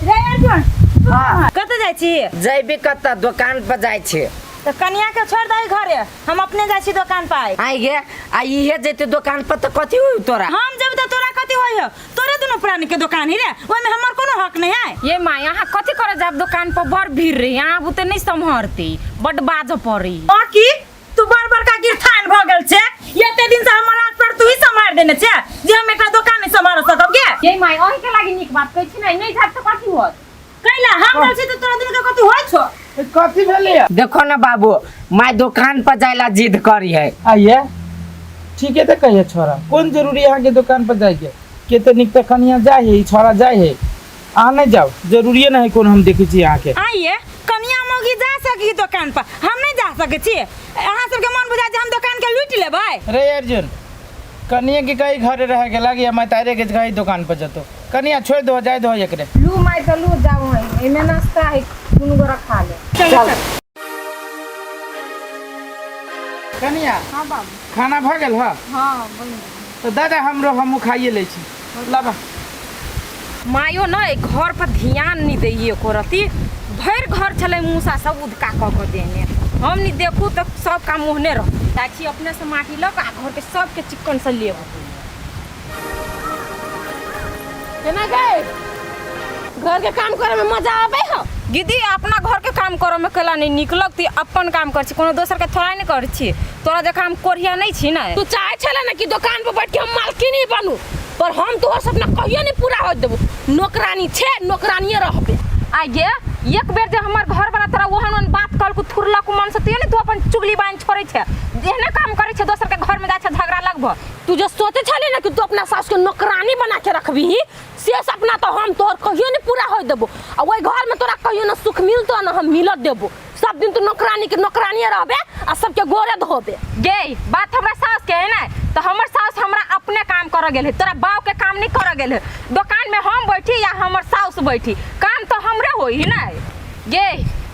रे अर्जुन हां कत जाय छी जैबे कत दुकान पर जाय छी तो कन्या के छोड़ दे घरे हम अपने जाय छी दुकान पर आई गे आ इहे जेते दुकान पर त कथि होई तोरा हम जब त तोरा कथि होय तोरे दुनो प्राणी के दुकान ही रे ओय में हमर कोनो हक नहीं है ये माँ यहाँ कथी करे जब दुकान पर बड़ भीड़ रही यहाँ बुते नहीं संभरती बड़ बाज पड़ी ओ की तू बार का गिरथान भ गेल छे एते दिन से हमर हाथ पर तू ही संभार देने छे जे हम एकरा दुकान नहीं संभार सकब के ये माँ ओही के लागी निक बात कहै छी नहीं जात त कथी होत कैला हम गल छी त तोरा दिन के कथि होय छो कथी भेलै देखो ना बाबू मैं दुकान पर जायला जिद करी है आइए ठीक है तो कहिए छोरा कौन जरूरी यहाँ के दुकान पर जाइए के तो निक कनिया जाए है छोरा जाए है आ नहीं जाओ जरूरी है नहीं कौन हम देखे छी यहाँ के आइए कन्या मौगी जा सकी दुकान पर हम नहीं जा सके छी अहाँ सब के मन बुझा जे हम दुकान के लूट लेबै रे अर्जुन कनिया के कहीं घरे रह के लगी मैं तारे के कहीं दुकान पर जतो कनिया छोड़ दो जाए दो एकरे लू माई तो लू जाओ है एमे नाश्ता है कुनु गोरा खा ले चल कनिया हां बाबू खाना भ गेल ह हां बन तो दादा हमरो हमहु खाइए ले छी लाबा मायो न घर पर ध्यान नहीं दैये कोरती भर घर चले मूसा सब उदका क के देने हम नहीं देखू तो सब काम मुहने रह ताकि अपने से माटी लग आ घर के सब के चिकन से लेब केना गए घर के काम करे में मजा आवे हो दीदी अपना घर के काम करो में कला नहीं निकलक ती अपन काम कर छी कोनो दोसर के थोड़ा नहीं कर छी तोरा जे काम कोरिया नहीं छी ना तू चाहे छले ना कि दुकान पर बैठ के हम मालकिनी बनू पर हम तोहर सपना कहियो नहीं पूरा हो देबो नौकरानी छे नौकरानिए रहबे आगे एक बेर जे हमर घर वाला तोरा ओहन बात कल को थुरला को मन से तू नहीं तू अपन चुगली बाइन छोड़े छे जेहने काम करे छे दोसर के घर में जाय छे झगड़ा लगबो तू जो सोचे छले ना कि तू अपना सास के नौकरानी बना के रखबी से सपना तो हम तोहर कहियो नहीं पूरा हो देबो आ ओई घर में तोरा कहियो ना सुख मिलतो ना हम मिलत देबो सब दिन तू नौकरानी के नौकरानिए रहबे आ सबके गोरे धोबे गे बात हमरा सास के है ना तो हमर सास हमरा अपने काम कर गेल है तोरा बाव के काम नहीं कर गेल है दुकान में हम बैठी या हमर सास बैठी काम तो हमरे होई ना गे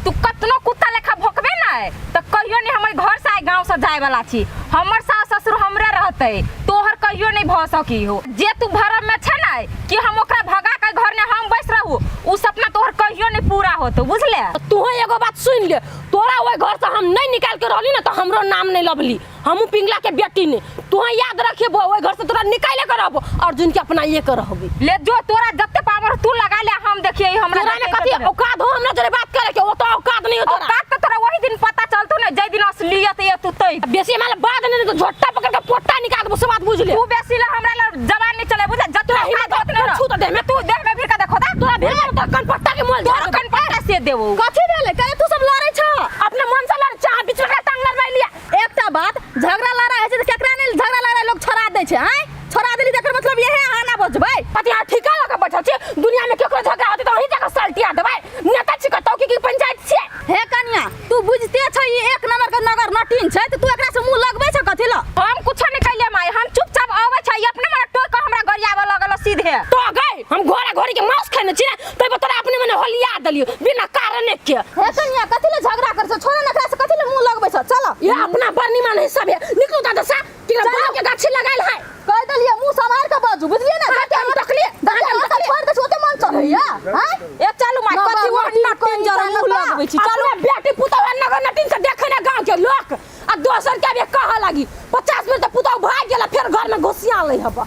तू कतनो कुत्ता लेखा भोकबे ना तो कहियो नहीं हमर घर से गांव से जाए वाला छी हमर सास ससुर हमरे रहते तोहर कहियो नहीं भ सकी हो। जे तू भरम में छ ना कि हम ओकरा भगा के घर में हम बैस रहू, उ सपना तोहर कहियो नहीं पूरा होतो, बुझले। तू एगो बात सुन ले, तोरा ओए घर से हम नहीं निकाल के रहली ना तो हमरो नाम नहीं लबली, हमू पिंगला के बेटी ने। तू याद रखिए ओए घर से तोरा निकाले के रहबो, अर्जुन के अपना ये कर रहबी। ले जो तोरा जत्ते पावर तू लगा ले, हम देखिए हमरा तोरा ने कथि औकात हो हमरा जरे बात करे के, ओ तो औकात नहीं हो तोरा। औकात तो तोरा वही दिन पता चलतो ना जय दिन असलियत ये तू तई बेसी माले बाद नहीं तो झोट्टा पकड़ के पोट्टा निकाल दबो, सब बात बुझ ले। तू बेसी ला हमरा ला जवान नहीं चले, बुझा जत्ते हिम्मत होत ना छू तो दे में तू देख में फिर का देखो दा तोरा भेल में तो कन पट्टा के मोल तोरा कन पट्टा से देबो। कथि देले करे तू सब लड़ै छ, अपने मन से लड़ चाह बीच में टांग लड़वाई लिया। एकटा बात, झगड़ा लड़ा है त केकरा ने झगड़ा लड़ा लोग छोड़ा दे छे, हैं छोड़ा देली तकर मतलब ये है आना बजबै पति हां ठिका लगा बैठल छे, दुनिया में केकरो झगड़ा होते तो वही जगह सल्टिया देबै, नेता छी कतौ की पंचायत छे। हे कन्या तू बुझते छ ई एक नंबर के नगर नटीन छै, त तू एकरा से मुंह लगबै छ कथि ल। हम कुछ नहीं कइले माई, हम चुपचाप आबै छै, अपने मन टोक के हमरा गरियाबे लगल सीधे। तो गई हम घोड़ा घोड़ी के मांस खाने छी ना, तै तोरा अपने मने होलिया दलियो बिना कारण के। हे कन्या कथि ल झगड़ा कर छ, छोरा नखरा से कथि ल मुंह लगबै छ। चल ये अपना बरनी मान है सब है, निकलो दादा सा कि बड़ा के गाछी लगाइल है, कह दलिए मुंह संभाल के बाजू, बुझलिए ना। हाथ हम तकलिए दादा हाथ छोड़ दे, छोटे मन चढ़ैया हैं। ए चलू माई कथि वहना कोन जरा मुंह लगबै छी। चलो बेटी पुतवा नगर नटिन से देखे ना गांव के लोग, आ दोसर के भी कहा लगी 50 मिनट पुतवा भाग गेला, फिर घर में घुसिया ले हबा।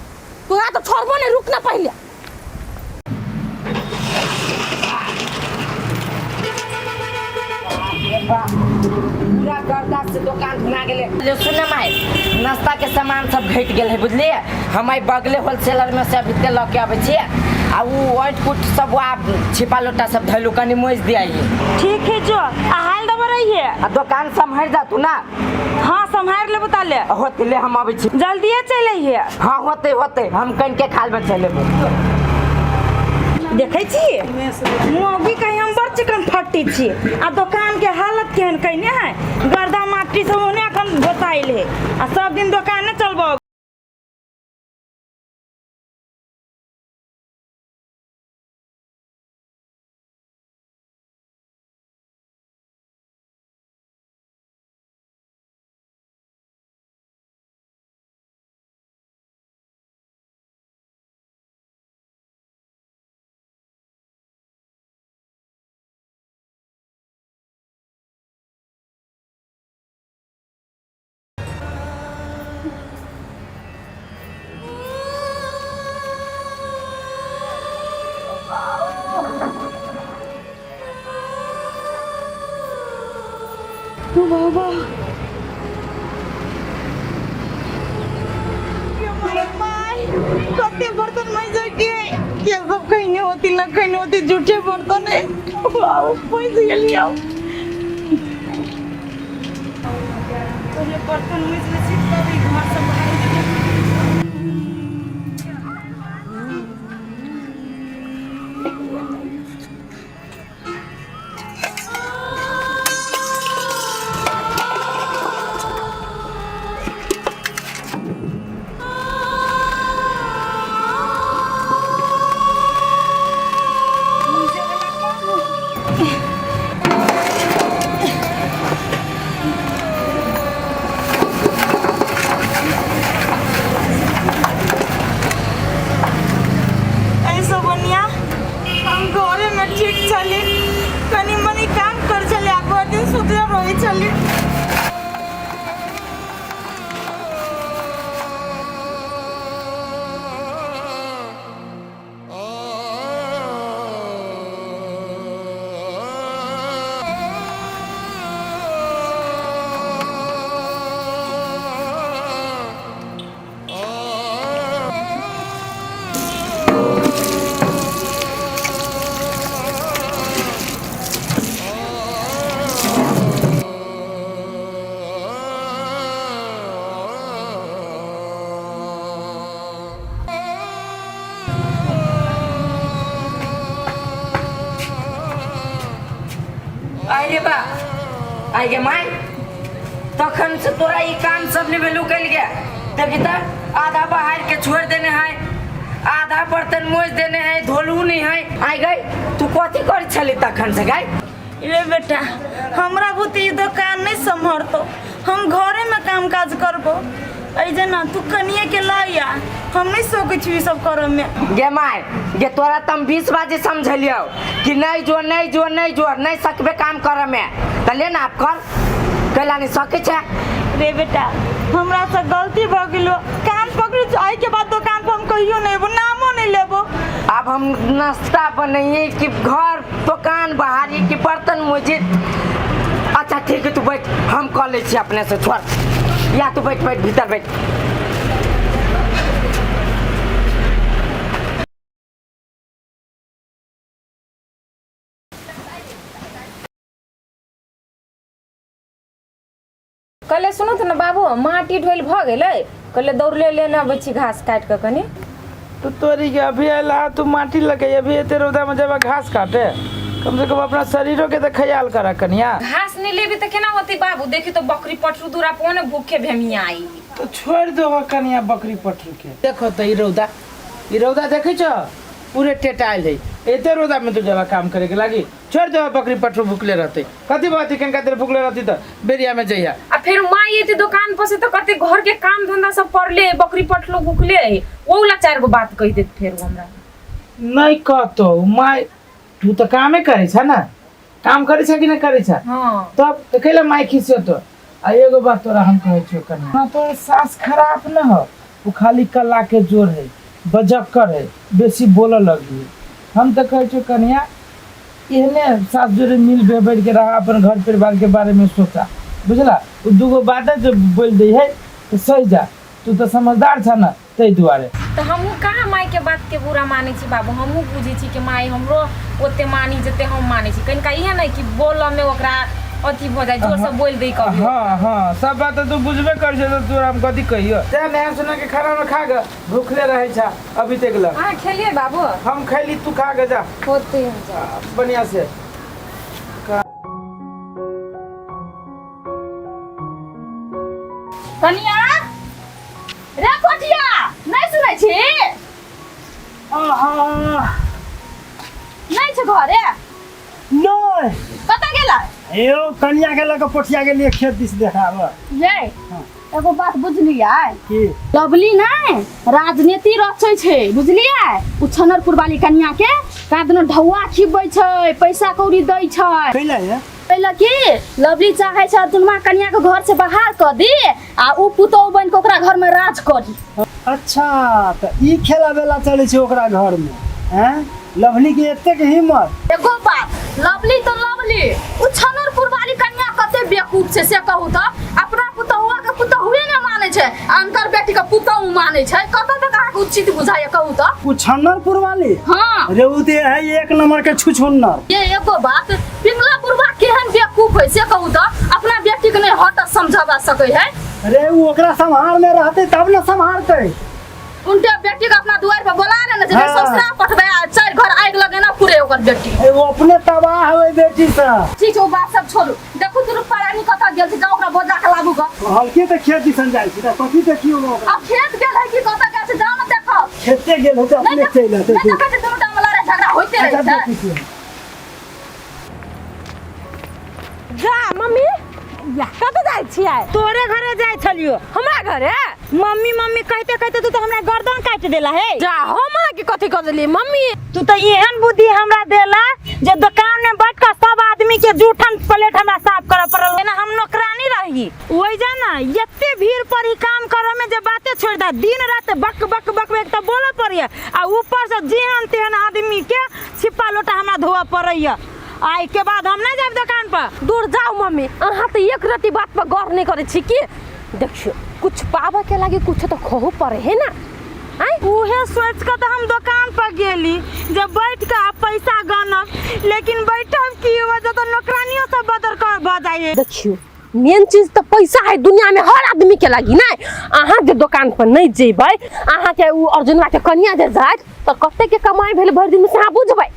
तोरा तो छोड़बो नहीं, रुकना पहले। पूरा गर्दा से दुकान भुला गेले। सुन माई नाश्ता के सामान सब घट गेल है, बुझलिए। हम आई बगले होलसेलर में से अभी ल के आबै छिए, आ वो ओट कुट सब आप छिपा लोटा सब धैलू कनी मोज दियाइए। ठीक है जो हाल दबा रही है। आ दुकान संभाल जा तू ना। हाँ संभाल ले बता ले, होते ले हम आबै छी, जल्दी चले है। हाँ होते होते हम कन के खाल में चले देखे छी मोगी कहीं हम बड़ चिकन फट्टी छी, आ दुकान के हालत केहन कहने है, गर्दा माटी सब होने अखन बताइल है, आ सब दिन दुकान चलबो। बाबा कते बर्तन में जाके ये सब कहीं नहीं होती ना, कहीं नहीं होती, झूठे बर्तन है। आओ पैसे ले लियो, तो ये बर्तन में से चिपका भी घर से बाहर आइए बा आइए माई तखन से तोरा ये काम सब ने वेलू कर गया, देखी तो आधा बाहर के छोड़ देने हैं, आधा बर्तन मोज देने हैं, धोलू नहीं है। आई गई तू कथी कर छली तखन से गई। ये बेटा हमरा बुते ई दुकान नहीं संभरतो, हम घरे में काम काज करबो। ऐसे ना तू कनिए के लाया हम नहीं सोचे छी सब करम में। गे माय गे तोरा तम 20 बाजी समझलियो कि नहीं जो नहीं सकबे काम करे में त ले ना आप कर कैला नहीं सके छे। रे बेटा हमरा से गलती भ गेलो कान पकड़ी आई के बाद दुकान पर हम कहियो नहीं वो नामो नहीं लेबो। अब हम नाश्ता बनाइए कि घर दुकान बाहरी कि बर्तन मुझे। अच्छा ठीक है तू बैठ हम कॉल ले छी अपने से छोड़ या तू बैठ भीतर बैठ। कले सुनो त न बाबू माटी ढोल भ गेलै कले दौड़ले लेने अबै छी घास काट के कनी। तो तोरी के अभी अला तू माटी लगे अभी एते रौदा में जब घास काटे कम से कम अपना शरीरों के तो ख्याल करा कनिया। घास नहीं लेबे त केना होती बाबू देखी तो बकरी पटरू दूरा पोने भूखे भेमिया आई। तो छोड़ दो कनिया बकरी पटरू के। देखो तो ई रौदा देखे छ पूरे टेटाइल है एते रौदा में तू जब काम करे के लागी छोड़ दो बकरी पटरू भूखले रहते कथी बात है कनका देर भूखले रहती तो बेरिया में जइया। आ फिर माई ये दुकान पर से तो कते घर के काम धंधा सब पड़ले बकरी पटलू भूखले ओला 4 गो बात कह देत फिर हमरा नहीं कहतो माई तू तो कामे करे छ ना काम करे छ कि नहीं करे छ। हां तब तो कैला माई खिसियो तो आ एगो बात तोरा हम कहै छियो कनिया हां तो सास खराब न हो वो खाली कला के जोर है बजक्कर है बेसी बोले लगी। हम तो कहै छियो कनिया एहने सास जोरे मिल बैठ के रहा अपन घर परिवार के बारे में सोचा बुझला वो दूगो बात जो बोल दी है तो सही जा तू तो समझदार छ ना तै दुआरे। तो हमहू कहाँ माई के बात के बुरा माने छी बाबू हमहू बुझी छी कि माई हमरो ओते मानी जते हम माने छी कनिका इहे नहीं कि बोल में ओकरा अथी भ जाय जोर से बोल दे कभी। हां सब बात तू बुझबे कर छ तो तोरा हम कथी कहियो ते नया सुना के खाना में खा ग भूखले रहे छ अभी तक ल। हां खेलिए बाबू हम खैली तू खा ग जा होते हैं जा बढ़िया से। कनिया रे पोटिया नहीं सुनै छी नहीं छ घरे नहीं कतऽ गेलै एओ कन्या के लग पोठिया के लिए खेत दिस देखाब ये एगो बात बुझलियै की लवली नहीं राजनीति रचै छै बुझलियै उ छनरपुर वाली कन्या के कादनो ढौआ खिबै छै पैसा कौड़ी दै छै कैला है कैला की लवली चाहे छै दुनमा कन्या के घर से बाहर कर दी आ उ पुतौ बन के ओकरा घर में राज करी। अच्छा तो ई खेला बेला चले छै ओकरा घर में हैं लवली के एते के हिम्मत। एगो बात लवली तो लवली उ छनरपुर वाली कन्या कते बेवकूफ छै से कहू तो अपना पुतौआ के पुतौए ने माने छै अंतर बेटी के पुतौ माने छै कत तक अहाँ के उचित बुझाय कहू तो उ छन्नरपुर वाली हां रे उ दे है एक नंबर के छुछुन्नर। ये एगो बात पिंगलापुर वा केहन बेवकूफ है से कहू तो अपना बेटी के नहीं हट समझावा सकै है। अरे उ ओकरा संभाल में रहते तब न संभालते उनके बेटी के अपना द्वार पर बोला रे जे हाँ। ससुरा पठबे चार घर आग लगे ना पूरे ओकर बेटी वो अपने तबाह है बेटी से। ठीक है वो बात सब छोड़ू देखू तू परानी कथा गेल छी ओकरा बोझा के लाबू ग हल्के ते खेत दिसन जाय छी त कथि देखियो ओकरा अब खेत गेल है कि कथा के से जाओ ना देखो खेते गेल होते अपने चल आते नहीं देखो तो दोनों डामला रे झगड़ा होते रहे छै। जा मम्मी या कत जाय छियै तोरे घरे जाय छलियो हमरा घरे मम्मी मम्मी कहते कहते तू तो हमरा गर्दन काट देला है जा हम के कथि कर देली मम्मी तू तो एहन बुद्धि हमरा देला जे दुकान में बैठ के सब आदमी के जूठन प्लेट हमरा साफ करे पड़ल ना हम नौकरानी रही ओइ जा ना एते भीड़ पर ही काम करे में जे बातें छोड़ दा दिन रात बक बक बक एक तो बोले पड़िए आ ऊपर से जेहन तेहन आदमी के छिपा लोटा हमरा धोआ पड़िए आई के बाद हम नहीं जाब दुकान पर दूर जाओ मम्मी अहाँ तो एक रति बात पर गौर नहीं करे छी की देखियो कुछ पावे के लागे कुछ तो खोहू पड़े है ना आई उहे सोच के तो हम दुकान पर गेली जब बैठ के पैसा गनब लेकिन बैठब की वजह तो नौकरानियों से बदर कर भ जाए। देखियो मेन चीज तो पैसा है दुनिया में हर आदमी के लागी ना अहाँ जे दुकान पर नहीं जेबै अहाँ के उ अर्जुनवा के कन्या जे जात तो कते के कमाई भेल भर दिन में से अहाँ बुझबै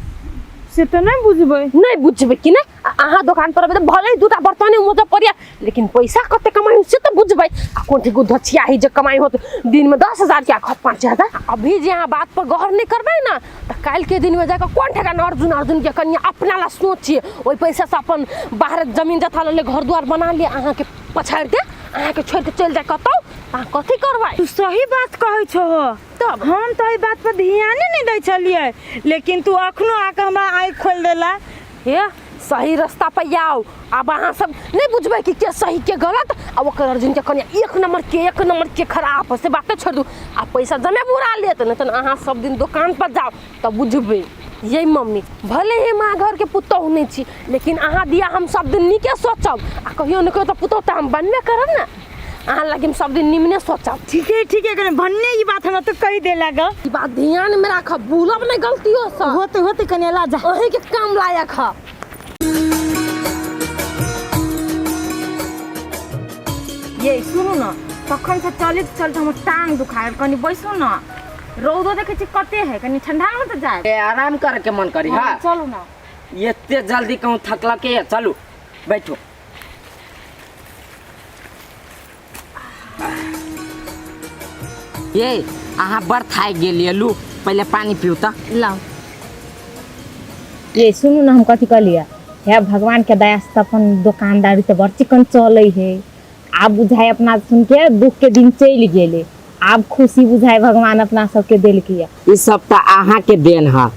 से तो नहीं बुझबै कि नहीं अहाँ दुकान पर तो भले दूटा बर्तन मुझे पड़िया लेकिन पैसा कते कमाई से तो बुझबै आ कोन ठीक धछिया ही जे कमाई होत दिन में 10,000 के खत 5,000 अभी जे अहाँ बात पर गौर नहीं करबै ना तो काल के दिन में जाकर कौन ठेका अर्जुन के कन्या अपना ला सोचिए ओई पैसा से अपन बाहर जमीन जथा ले घर द्वार बना लिए अहाँ के पछाड़ के अहाँ के छोड़ के चल जाए कतौ ता कथी करबै? तू सही बात कहै छो। तब हम तो ई बात पर ध्यान नहीं दै छलिए, लेकिन तू अखनो आके हमरा आँख खोल देला। हे सही रास्ता पे आओ। अब अहाँ सब नहीं बुझबै कि के सही के गलत। अब ओकर अर्जुन के कन्या एक नंबर के खराब से बातें छोड़ दू। आ पैसा जमे बुरा लेत न त अहाँ सब दिन दुकान पर जाओ तब बुझबै। ये मम्मी भले ही माँ घर के पुतौह नहीं छी, लेकिन अहाँ दिया हम सब दिन नीके सोचब। आ कहियो न कहियो त पुतौह त हम बनबे करब न। अहाँ लगे हम सब दिन निमने सोचब। ठीक है कने भन्ने ई बात हमरा तो कही देला ग। ई बात ध्यान में राखब, भूलब नहीं गलतियों से। होते कने ला जा। अहीं के काम लायक है। ये सुनू न, तखन से चलते हमर टांग दुखायल, कनी बैसू न। रौदो देखे छी कते है, कनी ठंडा में तो जाए। ए आराम करे के मन करी। हां चलू न। एते जल्दी कहूं थकला के चलू बैठो। ये अहाँ बड़ थाक गेलिए, लू पहले पानी पियो त। लाओ। ये सुनू ना, हम कथी कहलिए है, भगवान के दया से अपन दुकानदारी तो बड़ चिकन चले है। आप बुझाए अपना सुन के दुख के दिन चल गेले, आप खुशी बुझाए भगवान अपना सबके दिल किया। ई सब त अहाँ के देन है,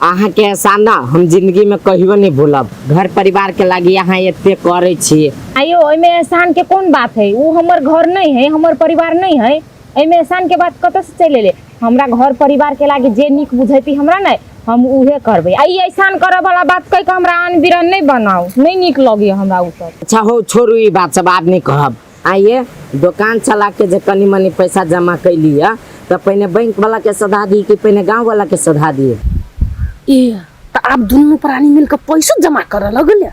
अहाँ के एहसान ना हम जिंदगी में कहियो नहीं भूलब। घर परिवार के लागी अहाँ एते करे छी। आयो ओइमे एहसान के कौन बात है? वो हमर घर नहीं है, हमर परिवार नहीं है। एमे एहसान के बात कत से चले ले? हमरा घर परिवार के लागे जे निक बुझैती हमरा नहीं, हम उहे करबे। आई एहसान करे वाला बात कह के हमरा आन बिरन नहीं बनाओ, नहीं निक लगे हमरा उ सब। अच्छा हो छोड़ू ई बात सब, आप नहीं कहब। आइए दुकान चला के जे कनी मनी पैसा जमा कैली है तो पहले बैंक वाला के सधा दी कि पहले गांव वाला के सधा दिए? ए त आप दोनों प्राणी मिलकर पैसा जमा करे लगले।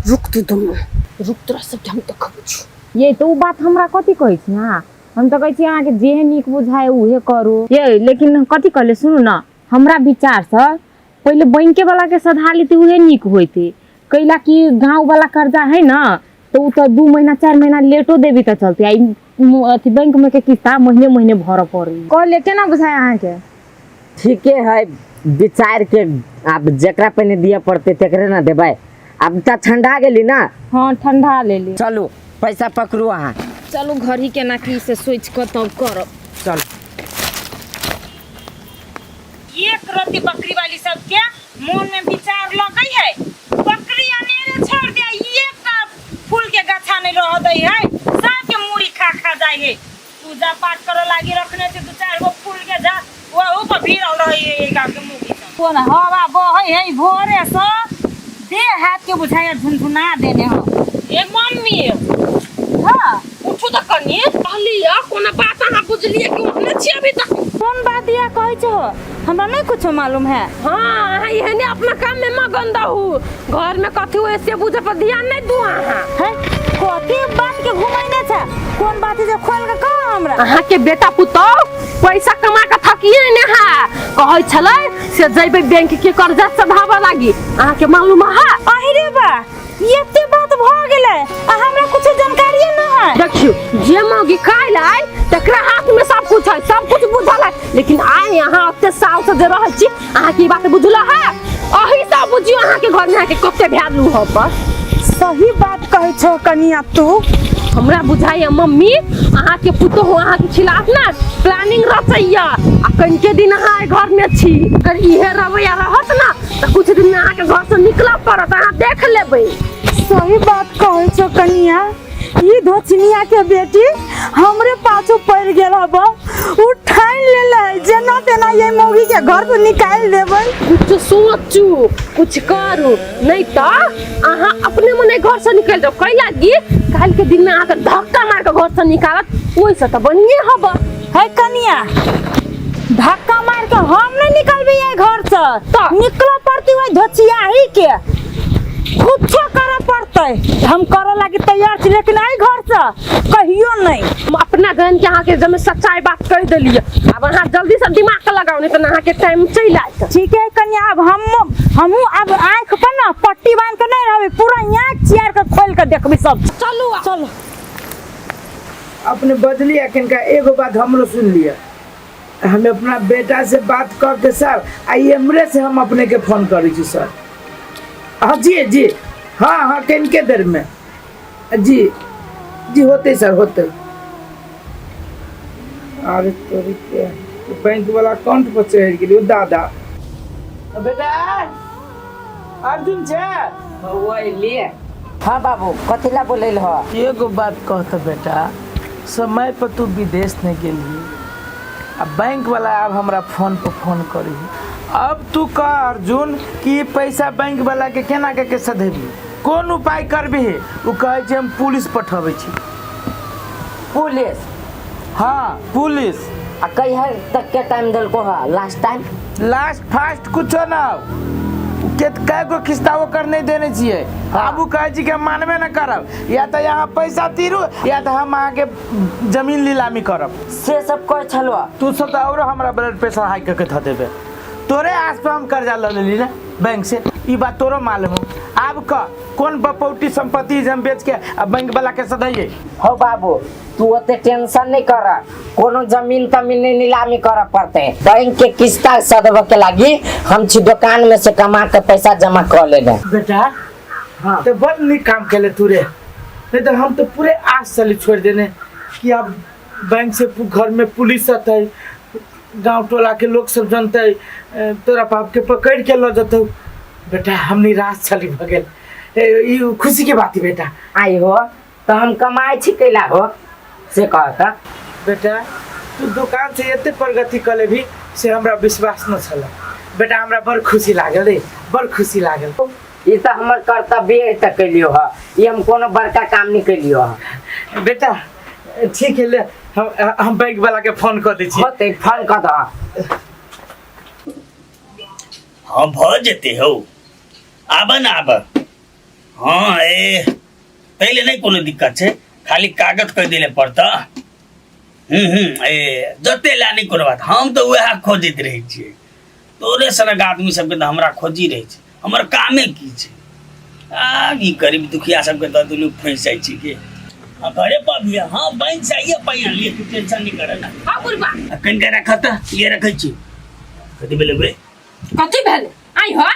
रुक तू दोनों, रुक तोरा सब हम तो कहू। ये तो बात हमरा कथी कहै छी ना, हम तो कहै छी अहाँ के जे निक बुझाए उहे करू। ये लेकिन कथी कहले सुनू ना, हमरा विचार से पहले बैंक वाला के सधा लेती उहे निक होइते। कैला कि गांव वाला कर्जा है ना, तो उ तो 2 महीना 4 महीना लेटो देवी त चलते। आई अथी बैंक में के किस्ता महीने भर पड़ी। कह ले केना बुझाए अहाँ के? ठीके है, विचार के आप जकरा पे दिया पड़ते तकरे ना देबै। अब त ठंडा गेली ना। हाँ ठंडा ले ली। चलो पैसा पकड़ू अहाँ। चलो घर ही के ना की से सोच के तब करब। चल एक रति बकरी वाली सब के मन में विचार लगई है, बकरी अनेरे छोड़ दिया, एक फूल के गाछा नहीं रह दई है, सब के मूड़ी खा जाए है। पूजा पाठ करे लागी रखने से 2-4 गो फूल के जा वो पर भीड़ रही है एक गांव के मूड़ी सब। कोन हवा बहई है भोरे से, देह हाथ के बुझाया झुनझुना देने हो। एक मम्मी हां उठू त कनी कहलिया कोना बात अहाँ बुझलिए कि ओहने छी अभी तक? कौन बात दिया कहै छो? हमरा नहीं कुछ मालूम है। हाँ यहने अपना काम में मगन रहू। घर में कथी हुए से बुझे पर ध्यान नहीं दू। अहाँ है कथी बात के घुमाइने छ? कौन बात जे खोल के कह हमरा? अहाँ के बेटा पुतो पैसा कमा के थकिए ने है, कहै छलै से जइबे बैंक के कर्जा सधावा लागी। अहाँ के मालूम है? अरे बा एते बात भ गेलै, हमरा कुछ जानकारी न है। देखियो जे मौगी खाइ लाई तकरा हाथ में सब कुछ है, सब कुछ बुझल है, लेकिन आइ यहाँ ओते साल से जे रहै छी अहाँ की बात बुझला है? अही सब बुझियो अहाँ के घर में के कते वैल्यू हो। पर सही बात कहै छो कनिया तू। हमरा बुझाइए मम्मी अहाँ के पुतो हो, अहाँ के खिलाफ ना प्लानिंग रचैया। आ कन के दिन अहाँ घर में छी, अगर इहे रवैया रहत ना तो कुछ दिन में अहाँ के घर से निकला पड़त, अहाँ देख लेबै। सही बात कहै छो कनिया। ई धोचनिया के बेटी हमरे पाछू पड़ गेल हब, उठाई लेले जेना तेना ये मौगी के घर से निकाल देबै। कुछ सोचू, कुछ करू, नहीं तो अहाँ अपने मने घर से निकल जाओ। कई लागी काल के दिन में अहाँ के धक्का मार के घर से निकालत, ओइ से तो बढ़िया हब। है कनिया धक्का मार के हम नहीं निकलबे ये घर से, तो निकला पड़ती है धोचिया ही के। कुछ करे पड़ते, हम करे लागी तैयार छी, लेकिन आई घर से कहियो नहीं। हम अपना गन के अहाँ के जब सच्चाई बात कह दिलिए। अब अहाँ जल्दी से दिमाग के लगाओ, नहीं तो अहाँ के टाइम चल आए। ठीक है कन्या, अब हमहू अब आँख पर ना पट्टी बांध के नहीं रहबे, पूरा आँख चियार के खोल के देखबे सब। चलू चलो अपने बदली अखन का एगो बात हमरो सुन लिया। हम अपना बेटा से बात करके सर आई हमरे से हम अपने के फोन करी छी सर। हाँ जी हाँ किनके देर में जी होते सर होते। अरे तोरी के बैंक वाला अकाउंट पर चढ़ गेलियो दादा। बेटा अर्जुन छे लिए हाँ बाबू कथी ला बोले हो? एगो बात कहत बेटा, समय पर तू विदेश नहीं गेली, अब बैंक वाला अब हमरा फोन पर फोन करी। अब तू कह अर्जुन कि पैसा बैंक वाला के केना के सधेबी, कौन उपाय करबी? वो कहे छै हम पुलिस पठाबै छी। पुलिस? हाँ पुलिस। आ कहिया तक के टाइम दिलको है? Last time? लास्ट फास्ट कुछो ना, कैगो किस्ता वो कर नहीं देने चाहिए। अब वो कहे छी कि हम मानबे न करब, या तो यहाँ पैसा तीरू या तो हम आगे जमीन नीलामी करब। से सब कर छलो तू सब तो और हमरा ब्लड प्रेशर हाई करके ध देबे। तोरे आस पे हम कर्जा ले लेली ना बैंक से, ई बात तोरो मालूम हो। अब का कौन बपौटी संपत्ति हम बेच के अब बैंक वाला के सदैये? हो बाबू तू ओते टेंशन नहीं कर, कोनो जमीन तमीन नहीं नीलामी कर पड़ते, बैंक के किस्ता सदब के लागी हम छी दुकान में से कमा के पैसा जमा कर लेबे। बेटा हाँ तो बड़ निक काम केले तू रे, नहीं तो हम तो पूरे आस साली छोड़ देने कि अब बैंक से घर में पुलिस आते, गांव टोला के लोग सब जानते, तोरा बाप के पकड़ के लो जते। बेटा हम निराश छली भ गेल, ई खुशी के बात है बेटा। आई हो तो हम कमाई छी कैला हो से कहता। बेटा तू दुकान से एते प्रगति कले भी से हमरा विश्वास न छला। बेटा हमरा बड़ खुशी लागल रे, बड़ खुशी लागल। ये तो हमर कर्तव्य तक कैलियो ह, ये हम कोनो बड़का काम नहीं कैलियो ह। बेटा ठीक है ले, हम बैंक वाला के फोन कर दै छी। होते फोन कर द। हाँ भ जेते हो, आब न आब। हाँ ए पहले नहीं कोनो दिक्कत है, खाली कागज कर दिले पड़ता। ए जते ला नहीं कोनो बात, हम तो वह खोजित रहे छिए। तोरे सनक आदमी सबके तो हमरा खोजी रहे छै, हमर कामे की छै। आ की गरीब दुखिया सबके तो दुनू फंस जाइ छी के। घरे पर भी हाँ बैंक से आइए पैसा लिए, तू टेंशन नहीं करे ना। हाँ बुढ़बा कन के रखा था ये रखे छी कथी भेले बे? कथी भेल? आई हो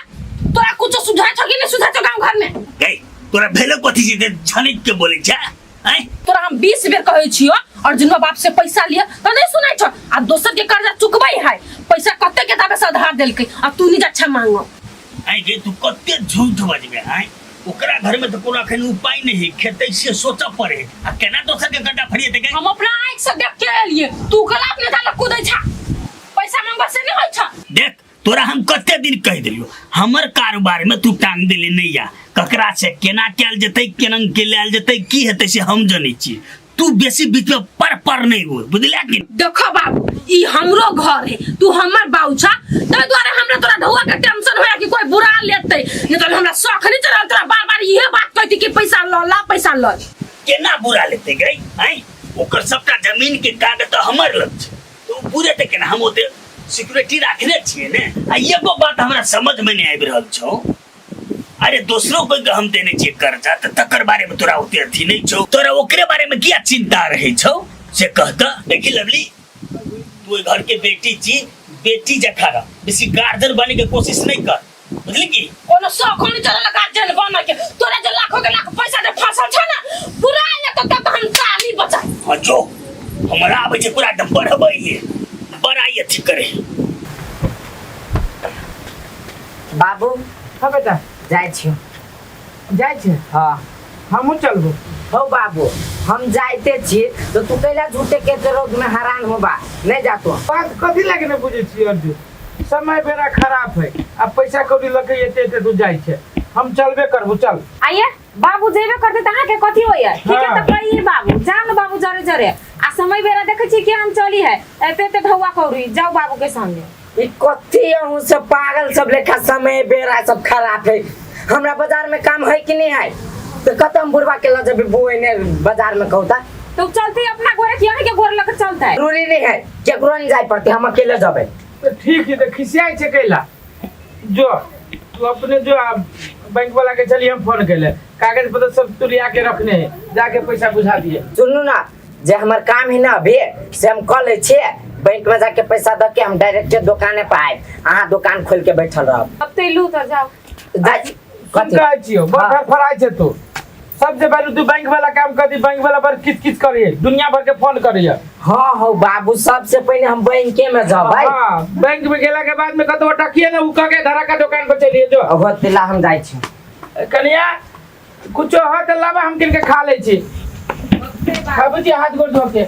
तोरा कुछ सुझाय छ कि नहीं सुझाय छ गांव घर में? गई तोरा भेले कथी सीधे छनिक के बोले छ? हैं तोरा हम 20 बेर कहै छियो अर्जुनवा बाप से पैसा लिया त नहीं सुनाय छ, आ दोसर के कर्जा चुकबै है। पैसा कते के दाबे से आधार देलकै आ तू निजा छ मांगो। आई गे तू कते झूठ बजबे हैं? ओकरा घर में तो कोनो अखन उपाय नहीं है, खेते से सोचा पड़े आ केना दोसर के गड्ढा फरिए देखे। हम अपना आंख से देख के एलिए, तू गला अपने दाल कूदै छ, पैसा मांगबा से नहीं होय छ। देख तोरा हम कते दिन कह दिलियो, हमर कारोबार में तू टांग देले नहीं या, ककरा से केना कैल जतै, केना के लेल जतै, की हेतै से हम जानै छी। तू बेसी बीच में पर नहीं हो, बुझला कि? देखो बाबू ई हमरो घर है, तू हमर बाऊ छ, तै द्वारे हमरा तोरा ढौआ के टेंशन होया कि कोई बुरा लेतै, नहीं तो हमरा शौक नहीं चढ़ल तोरा बार-बार इहे बात कहती कि पैसा ल ला पैसा ल। केना बुरा लेते गई हैं? ओकर सबटा जमीन के कागज तो हमर लग छै, तू पूरे ते केना हम ओते सिक्योरिटी रखने छिए ने। आ एगो बात हमरा समझ में नहीं आबि रहल छौ, अरे दूसरों को हम देने चाहिए कर्जा, तो तकर बारे में तोरा उते अथी नहीं छौ, तोरा ओकरे बारे में क्या चिंता रहे छौ से कहता। देखी लवली तू घर के बेटी छी, बेटी जखा रह, बेसी गार्जियन बने के कोशिश नहीं कर, बुझली की? कोनो शौक नहीं चढ़ल गार्जियन बन के, तोरा जे लाखों के लाख पैसा दे फसल छ ना, पूरा ले तो तब हम चाली बचा। हां जो हमरा आबे छै पूरा एकदम बढ़बै है, बड़ाई अथी करे। बाबू हाँ बेटा जाय छियो? जाय छै? हाँ हमहू चलबो। हो बाबू हम जाते छी तो तू कैला झूठे के रोड में हैरान होबा, नहीं जातो। बात कथी लगे न बुझे छी अर्जुन, समय बेरा खराब है, अब पैसा कौड़ी लगे एते तू जाय छै, हम चलबे करबो। चल आइए बाबू जेबे करते तहां के कथी होय? ठीक है हाँ। त कहिए बाबू जान बाबू जरे जरे आ समय बेरा देखे छी कि हम चली है एते एते ढौआ कौरी जाओ बाबू के सामने। ई कथी अहू सब पागल सब लेखा समय बेरा सब खराब है। हमरा बाजार में काम है कि नहीं है? तो खत्म बुढ़वा के ला जब बोए ने बाजार में कहता तो चलते अपना गोरे कि के गोर लेकर चलता है। जरूरी नहीं है केकरो नहीं जाय पड़ते, हम अकेले जाबे। तो ठीक है, तो खिसियाई छै कैला जो तू अपने जो बैंक वाला के चलिए हम फोन कैले, कागज पत्र सब तू लिया के रखने है, जाके पैसा बुझा दिए। सुनू ना जे हमर काम है ना अभी से हम कह ले छे, बैंक में जाके पैसा द के हम डायरेक्ट दुकाने पे आए, अहाँ दुकान खोल के बैठल रहब। अब ते लू तो जाओ। सुन कहै छियो बड़ फराई छै तू, सबसे पहले तू बैंक वाला काम कर दी, बैंक वाला पर किच किच करिए, दुनिया भर के फोन करिए, हाँ हो बाबू सबसे पहले हम बैंके में जाबै हाँ बैंक में गेला के बाद में कतो टकिए ना उका के धरा का दुकान पर चलिए जो अब तेला हम जाइ छी कनिया कुछ हो तो लावा हम किनके खा ले छी बाबूजी हाथ गोड़ धो के